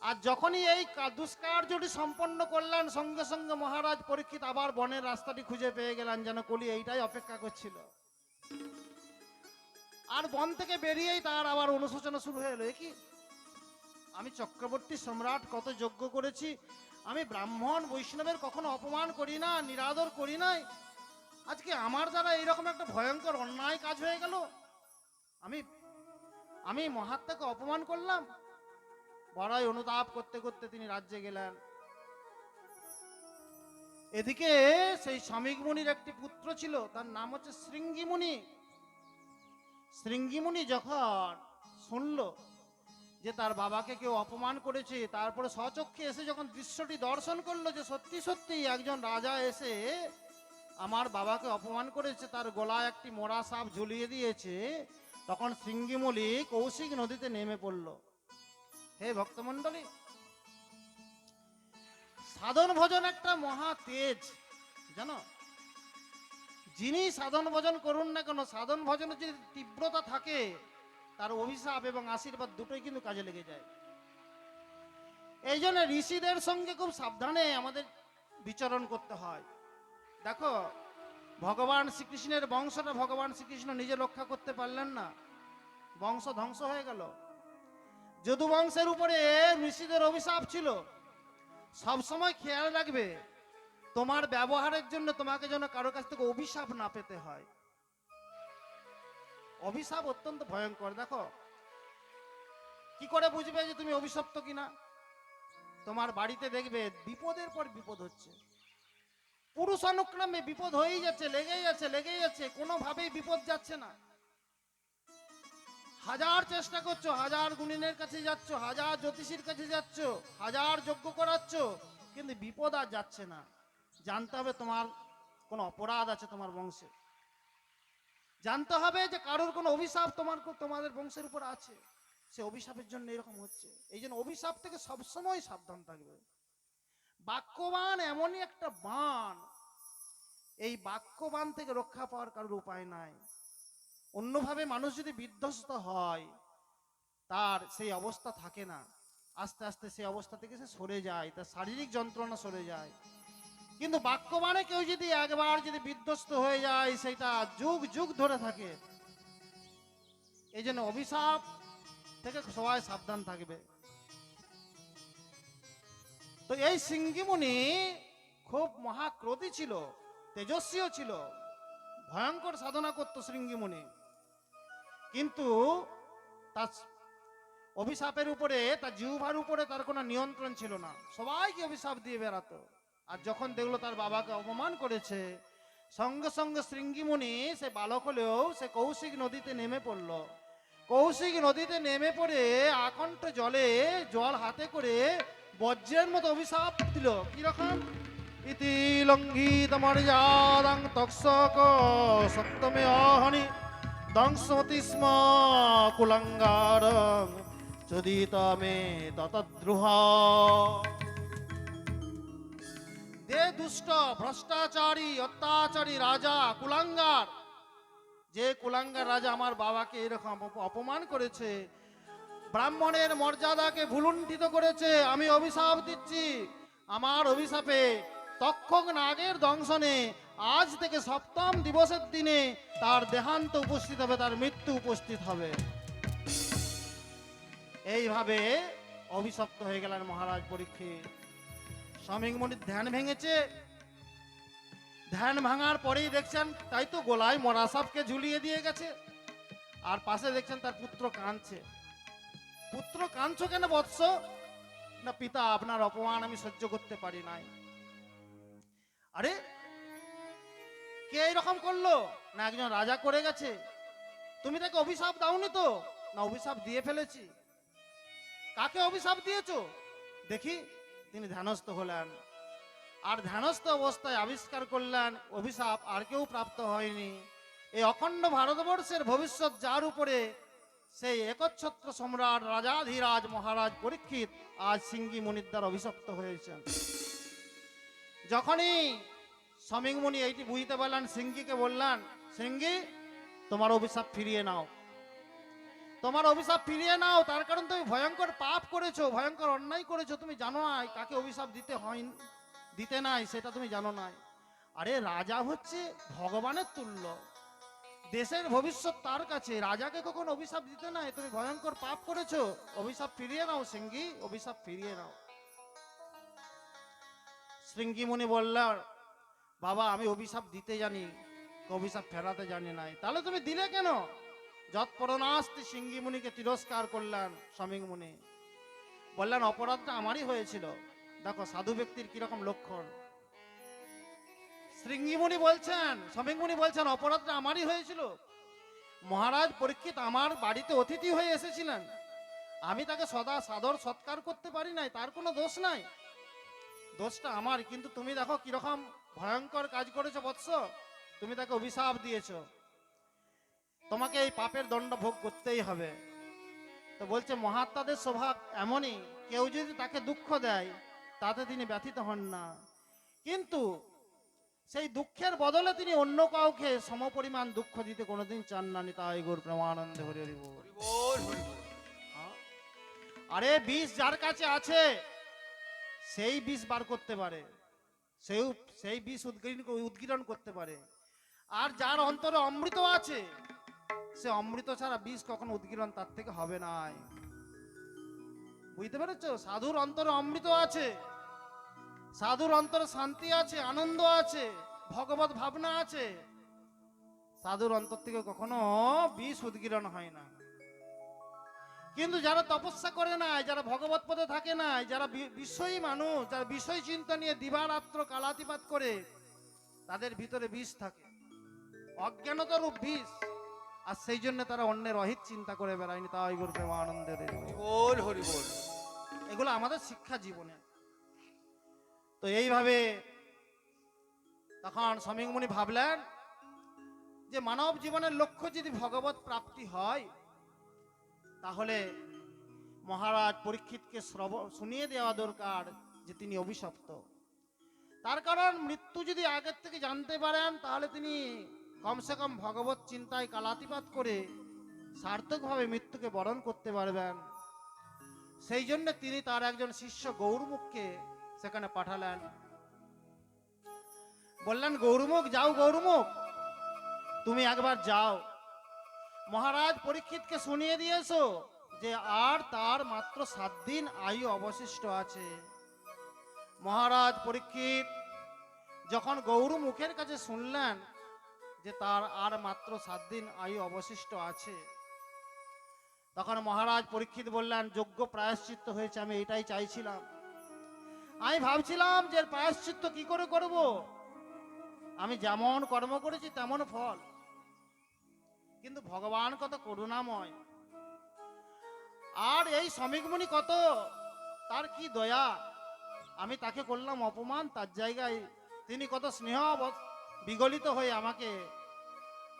আর যখনই এই দুষ্কার্যটি সম্পন্ন করলেন, সঙ্গে সঙ্গে মহারাজ পরীক্ষিত আবার বনের রাস্তাটি খুঁজে পেয়ে গেলেন, যেন কলি এইটাই অপেক্ষা করছিল। আর বন থেকে বেরিয়েই তার আবার অনুশোচনা শুরু হয়ে এলো, কি আমি চক্রবর্তী সম্রাট, কত যজ্ঞ করেছি, আমি ব্রাহ্মণ বৈষ্ণবের কখনো অপমান করি না, নিরাদর করি নাই, আজকে আমার দ্বারা এইরকম একটা ভয়ঙ্কর অন্যায় কাজ হয়ে গেল, আমি আমি মহাত্মাকে অপমান করলাম। বড়ই অনুতাপ করতে করতে তিনি রাজ্যে গেলেন। এদিকে সেই শ্রমিক মুনির একটি পুত্র ছিল, তার নাম হচ্ছে শৃঙ্গী মুনি। শৃঙ্গী মুনি যখন শুনলো যে তার বাবাকে কেউ অপমান করেছে, তারপরে স্বচক্ষে এসে যখন দৃশ্যটি দর্শন করলো যে সত্যি সত্যি একজন রাজা এসে আমার বাবাকে অপমান করেছে, তার গলায় একটি মোড়া সাপ ঝুলিয়ে দিয়েছে, তখন শৃঙ্গিমুনি কৌশিক নদীতে নেমে পড়ল। হে ভক্তমণ্ডলী, সাধন ভজন একটা মহা তেজ, জানো, যিনি সাধন ভজন করুন না কেন, সাধন ভজনের যদি তীব্রতা থাকে, তার অভিশাপ এবং আশীর্বাদ দুটোই কিন্তু কাজে লেগে যায়। এই জন্য ঋষিদের সঙ্গে খুব সাবধানে আমাদের বিচরণ করতে হয়। দেখো, ভগবান শ্রীকৃষ্ণের বংশটা ভগবান শ্রীকৃষ্ণ নিজে রক্ষা করতে পারলেন না, বংশ ধ্বংস হয়ে গেল। যদু বংশের উপরে ঋষিদের অভিশাপ ছিল। সবসময় খেয়াল রাখবে, তোমার ব্যবহারের জন্য তোমাকে যেন কারো কাছ থেকে অভিশাপ না পেতে হয়। অভিশাপ অত্যন্ত ভয়ঙ্কর। দেখো, কি করে বুঝবে যে তুমি অভিশপ্ত কিনা? তোমার বাড়িতে দেখবে বিপদের পর বিপদ হচ্ছে, পুরুষানুক্রমে বিপদ হয়েই যাচ্ছে, লেগেই যাচ্ছে, কোনোভাবেই বিপদ যাচ্ছে না। হাজার চেষ্টা করছো, হাজার গুণিনের কাছে যাচ্ছ, হাজার জ্যোতিষীর কাছে যাচ্ছ, হাজার যজ্ঞ করাচ্ছ, কিন্তু বিপদ আর যাচ্ছে না। জানতে হবে তোমার কোনো অপরাধ আছে তোমার বংশে। জানতে হবে যে কারোর কোনো অভিশাপ তোমাদের বংশের উপর আছে, সে অভিশাপের জন্য এরকম হচ্ছে। এই জন্য অভিশাপ থেকে সবসময় সাবধান থাকবে। বাক্যবান এমনই একটা বান, এই বাক্যবান থেকে রক্ষা পাওয়ার কারোর উপায় নাই। অন্যভাবে মানুষ যদি বিধ্বস্ত হয়, তার সেই অবস্থা থাকে না, আস্তে আস্তে সেই অবস্থা থেকে সে সরে যায়, তার শারীরিক যন্ত্রণা সরে যায়। কিন্তু বাক্যবানে কেউ যদি একবার যদি বিধ্বস্ত হয়ে যায়, সেটা যুগ যুগ ধরে থাকে। এই জন্য অভিশাপ থেকে সবাই সাবধান থাকবে। তো এই সিঙ্গিমুনি খুব মহাক্রোধী ছিল, তেজস্বীও ছিল, ভয়ঙ্কর সাধনা করত শৃঙ্গিমুনি। কিন্তু তার অভিশাপের উপরে, তার জিহ্বার উপরে তার কোনো নিয়ন্ত্রণ ছিল না, সবাইকে অভিশাপ দিয়ে বেড়াতো। আর যখন দেখলো তার বাবাকে অপমান করেছে, সঙ্গে সঙ্গে শৃঙ্গিমুনি, সে বালক হলেও সে কৌশিক নদীতে নেমে পড়ল। কৌশিক নদীতে নেমে পড়ে আকণ্ঠ জল হাতে করে বজ্রের মতো অভিশাপ দিল। কিরকম? ইতি লঙ্ঘিত মর্যাদাং তক্ষক সপ্তমে অহনি দংশমতি স্ম কুলাঙ্গারং যদি তমে ততদ্রুহ। যে দুষ্ট ভ্রষ্টাচারী অত্যাচারী রাজা কুলাঙ্গার, যে কুলাঙ্গার রাজা আমার বাবাকে এরকম অপমান করেছে, ব্রাহ্মণের মর্যাদাকে ভুলুণ্ঠিত করেছে, আমি অভিশাপ দিচ্ছি। আমার অভিশাপে তক্ষক নাগের দংশনে আজ থেকে সপ্তম দিবসের দিনে তার দেহান্ত উপস্থিত হবে, তার মৃত্যু উপস্থিত হবে। এইভাবে অভিশপ্ত হয়ে গেলেন মহারাজ পরীক্ষিত। স্বামীমণির ধ্যান ভেঙেছে। ধ্যান ভাঙার পরেই দেখছেন, তাই তো গোলায় মরা সাপকে ঝুলিয়ে দিয়ে গেছে, আর পাশে দেখছেন তার পুত্র কাঁদছে। পুত্র কাঁদছো কেন বৎস? না পিতা, আপনার অপমান আমি সহ্য করতে পারি নাই। আরে কে এরকম করলো? না একজন রাজা করে গেছে। তুমি তাকে অভিশাপ দাওনি তো? না অভিশাপ দিয়ে ফেলেছি। কাকে অভিশাপ দিয়েছো? দেখি। তিনি ধ্যানস্থ হলেন, আর ধ্যানস্থ অবস্থায় আবিষ্কার করলেন অভিশাপ আর কেউ প্রাপ্ত হয়নি। এই অখণ্ড ভারতবর্ষের ভবিষ্যৎ যার উপরে, সেই একচ্ছত্র সম্রাট রাজাধিরাজ মহারাজ পরীক্ষিত আজ সিঙ্গি মুনির দ্বারা অভিশপ্ত হয়েছেন। যখনই স্বামী মুনি এইটি বুঝতে পারলেন, সিঙ্গিকে বললেন, সিঙ্গি তোমার অভিশাপ ফিরিয়ে নাও, তোমার অভিশাপ ফিরিয়ে নাও। তার কারণ তুমি ভয়ঙ্কর পাপ করেছো, ভয়ঙ্কর অন্যায় করেছো। তুমি জানো না কাকে অভিশাপ দিতে নাই, সেটা তুমি জানো না। আরে রাজা হচ্ছে ভগবানের তুল্য, দেশের ভবিষ্যৎ তার কাছে, রাজাকে কখন অভিশাপ দিতে নাই। তুমি ভয়ঙ্কর পাপ করেছো, অভিশাপ ফিরিয়ে নাও সিঙ্গি, অভিশাপ ফিরিয়ে নাও। শৃঙ্গি মুনি বললেন, বাবা আমি অভিশাপ দিতে জানি, অভিশাপ ফেরাতে জানি নাই। তাহলে তুমি দিলে কেন? যৎপরনাস্তি সিঙ্গি মুনিকে তিরস্কার করলেন স্বামী মুনি। বললেন অপরাধটা আমারই হয়েছিল। দেখো সাধু ব্যক্তির কিরকম লক্ষণ। শৃঙ্গি মুনি বলছেন, স্বামী মুনি বলছেন অপরাধটা আমারই হয়েছিল। মহারাজ পরীক্ষিত আমার বাড়িতে অতিথি হয়ে এসেছিলেন, আমি তাকে সদা সাদর সৎকার করতে পারি নাই, তার কোনো দোষ নাই, দোষটা আমার। কিন্তু তুমি দেখো কিরকম ভয়ঙ্কর কাজ করেছো বৎস, তুমি তাকে অভিশাপ দিয়েছো, তোমাকে এই পাপের দণ্ড ভোগ করতেই হবে। তো বলছে মহাত্মাদের স্বভাব এমনই, কেউ যদি তাকে দুঃখ দেয় তাতে তিনি ব্যথিত হন না। কিন্তু সেই দুঃখের বদলে তিনি অন্য কাউকে সমপরিমাণ দুঃখ দিতে কোনোদিন চান না। নিতাই গৌর প্রেমানন্দে হরি হরি বল। হরি বল হরি বল। হ্যাঁ? আরে বিষ যার কাছে আছে সেই বিষ বার করতে পারে, সেই বিষ উদ্গীরণ করতে পারে। আর যার অন্তরে অমৃত আছে সে অমৃত ছাড়া বিষ কখনো উদ্গীরণ তার থেকে হবে না। বুঝতে পেরেছ? সাধুর অন্তরে অমৃত আছে, সাধুর অন্তরে শান্তি আছে, আনন্দ আছে, ভগবত ভাবনা আছে। সাধুর অন্তর থেকে কখনো বিষ উদ্গীরণ হয় না। কিন্তু যারা তপস্যা করে না, যারা ভগবত পদে থাকে না, যারা বিষয়ী মানুষ, যারা বিষয় চিন্তা নিয়ে দিবারাত্র কালাতিপাত করে, তাদের ভিতরে বিষ থাকে, অজ্ঞানতা রূপ বিষ। আর সেই জন্য তারা অন্যের অহিত চিন্তা করে বেড়ায়নি। তাই গৌর প্রেমানন্দে হরি বল হরি বল। এগুলো আমাদের শিক্ষা জীবনে। তো এইভাবে তখন সমীক মুনি ভাবলেন যে মানব জীবনের লক্ষ্য যদি ভগবত প্রাপ্তি হয়, তাহলে মহারাজ পরীক্ষিতকে শুনিয়ে দেওয়া দরকার যে তিনি অভিশপ্ত। তার কারণ মৃত্যু যদি আগের থেকে জানতে পারেন, তাহলে তিনি কমসে কম ভগবত চিন্তায় কালাতিপাত করে সার্থকভাবে মৃত্যুকে বরণ করতে পারবেন। সেই জন্য তিনি তার একজন শিষ্য গৌরমুখকে সেখানে পাঠালেন। বললেন, গৌরমুখ যাও, গৌরমুখ তুমি একবার যাও, মহারাজ পরীক্ষিতকে শুনিয়ে দিয়েছো যে আর তার মাত্র 7 দিন আয়ু অবশিষ্ট আছে। মহারাজ পরীক্ষিত যখন গৌরমুখের কাছে শুনলেন যে তার আর মাত্র 7 দিন আয়ু অবশিষ্ট আছে, তখন মহারাজ পরীক্ষিত বললেন, যোগ্য প্রায়শ্চিত্ত হয়েছে, আমি এটাই চাইছিলাম। আমি ভাবছিলাম যে প্রায়শ্চিত্ত কি করে করব, আমি যেমন কর্ম করেছি তেমন ফল। কিন্তু ভগবান কত করুণাময়, আর এই সমীক মুনি কত তার কি দয়া, আমি তাকে করলাম অপমান, তার জায়গায় তিনি কত স্নেহ বিগলিত হয়ে আমাকে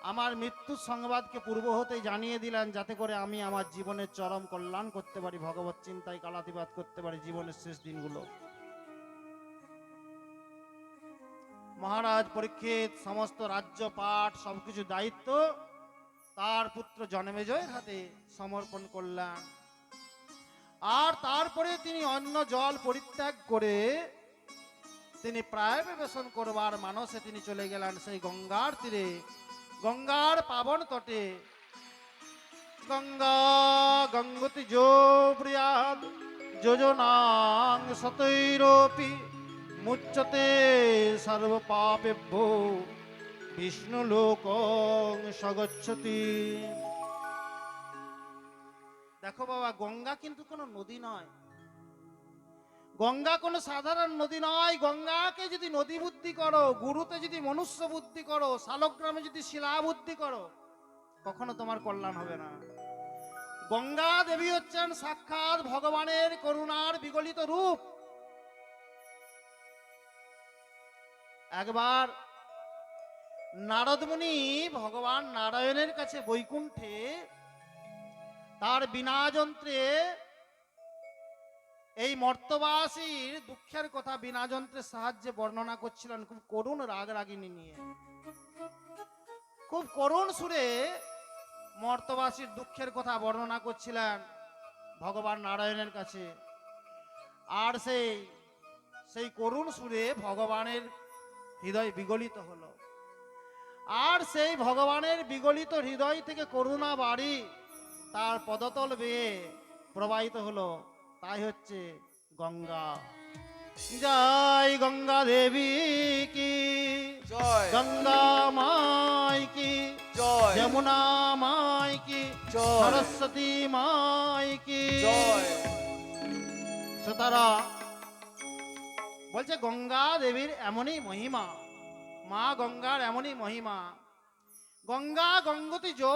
আমার মৃত্যুর সংবাদকে পূর্ব হতেই জানিয়ে দিলেন, যাতে করে আমি আমার জীবনের চরম কল্যাণ করতে পারি, ভগবত চিন্তায় কালাতিপাত করতে পারি জীবনের শেষ দিনগুলো। মহারাজ পরীক্ষিত সমস্ত রাজ্য পাঠ সবকিছু দায়িত্ব তার পুত্র জনমেজয়ের হাতে সমর্পণ করলেন। আর তারপরে তিনি অন্ন জল পরিত্যাগ করে তিনি প্রায় বেশন করবার মানসে তিনি চলে গেলেন সেই গঙ্গার তীরে, গঙ্গার পাবন তটে। গঙ্গা গঙ্গতি যো প্রিয়াদ যোজনাং শতৈরপি মুচ্যতে সর্ব পাপেভ্যো বিষ্ণু লোকং সগচ্ছতি। দেখো বাবা, গঙ্গা কিন্তু কোনো নদী নয়, গঙ্গা কোনো সাধারণ নদী নয়। গঙ্গাকে যদি নদী বুদ্ধি করো, গুরুতে যদি মনুষ্য বুদ্ধি করো, শালগ্রামে যদি শিলা বুদ্ধি করো, কখনো তোমার কল্যাণ হবে না। গঙ্গা দেবী হচ্ছেন সাক্ষাৎ ভগবানের করুণার বিগলিত রূপ। একবার নারদ মুনি ভগবান নারায়ণের কাছে বৈকুণ্ঠে তার বীণা যন্ত্রে এই মর্তবাসীর দুঃখের কথা বীণা যন্ত্রের সাহায্যে বর্ণনা করছিলেন, খুব করুণ রাগ রাগিনী নিয়ে, খুব করুণ সুরে মর্তবাসীর দুঃখের কথা বর্ণনা করছিলেন ভগবান নারায়ণের কাছে। আর সেই করুণ সুরে ভগবানের হৃদয় বিগলিত হলো, আর সেই ভগবানের বিগলিত হৃদয় থেকে করুণা বাড়ি তার পদতল বেয়ে প্রবাহিত হলো, তাই হচ্ছে গঙ্গা। জয় গঙ্গা দেবী কি জয়, গঙ্গা মাই কি জয়, যমুনা মাই কি জয়, সরস্বতী মাই কি জয়। সুতরা বলছে গঙ্গা দেবীর এমনই মহিমা, মা গঙ্গার এমনই মহিমা। গঙ্গা গঙ্গতি যো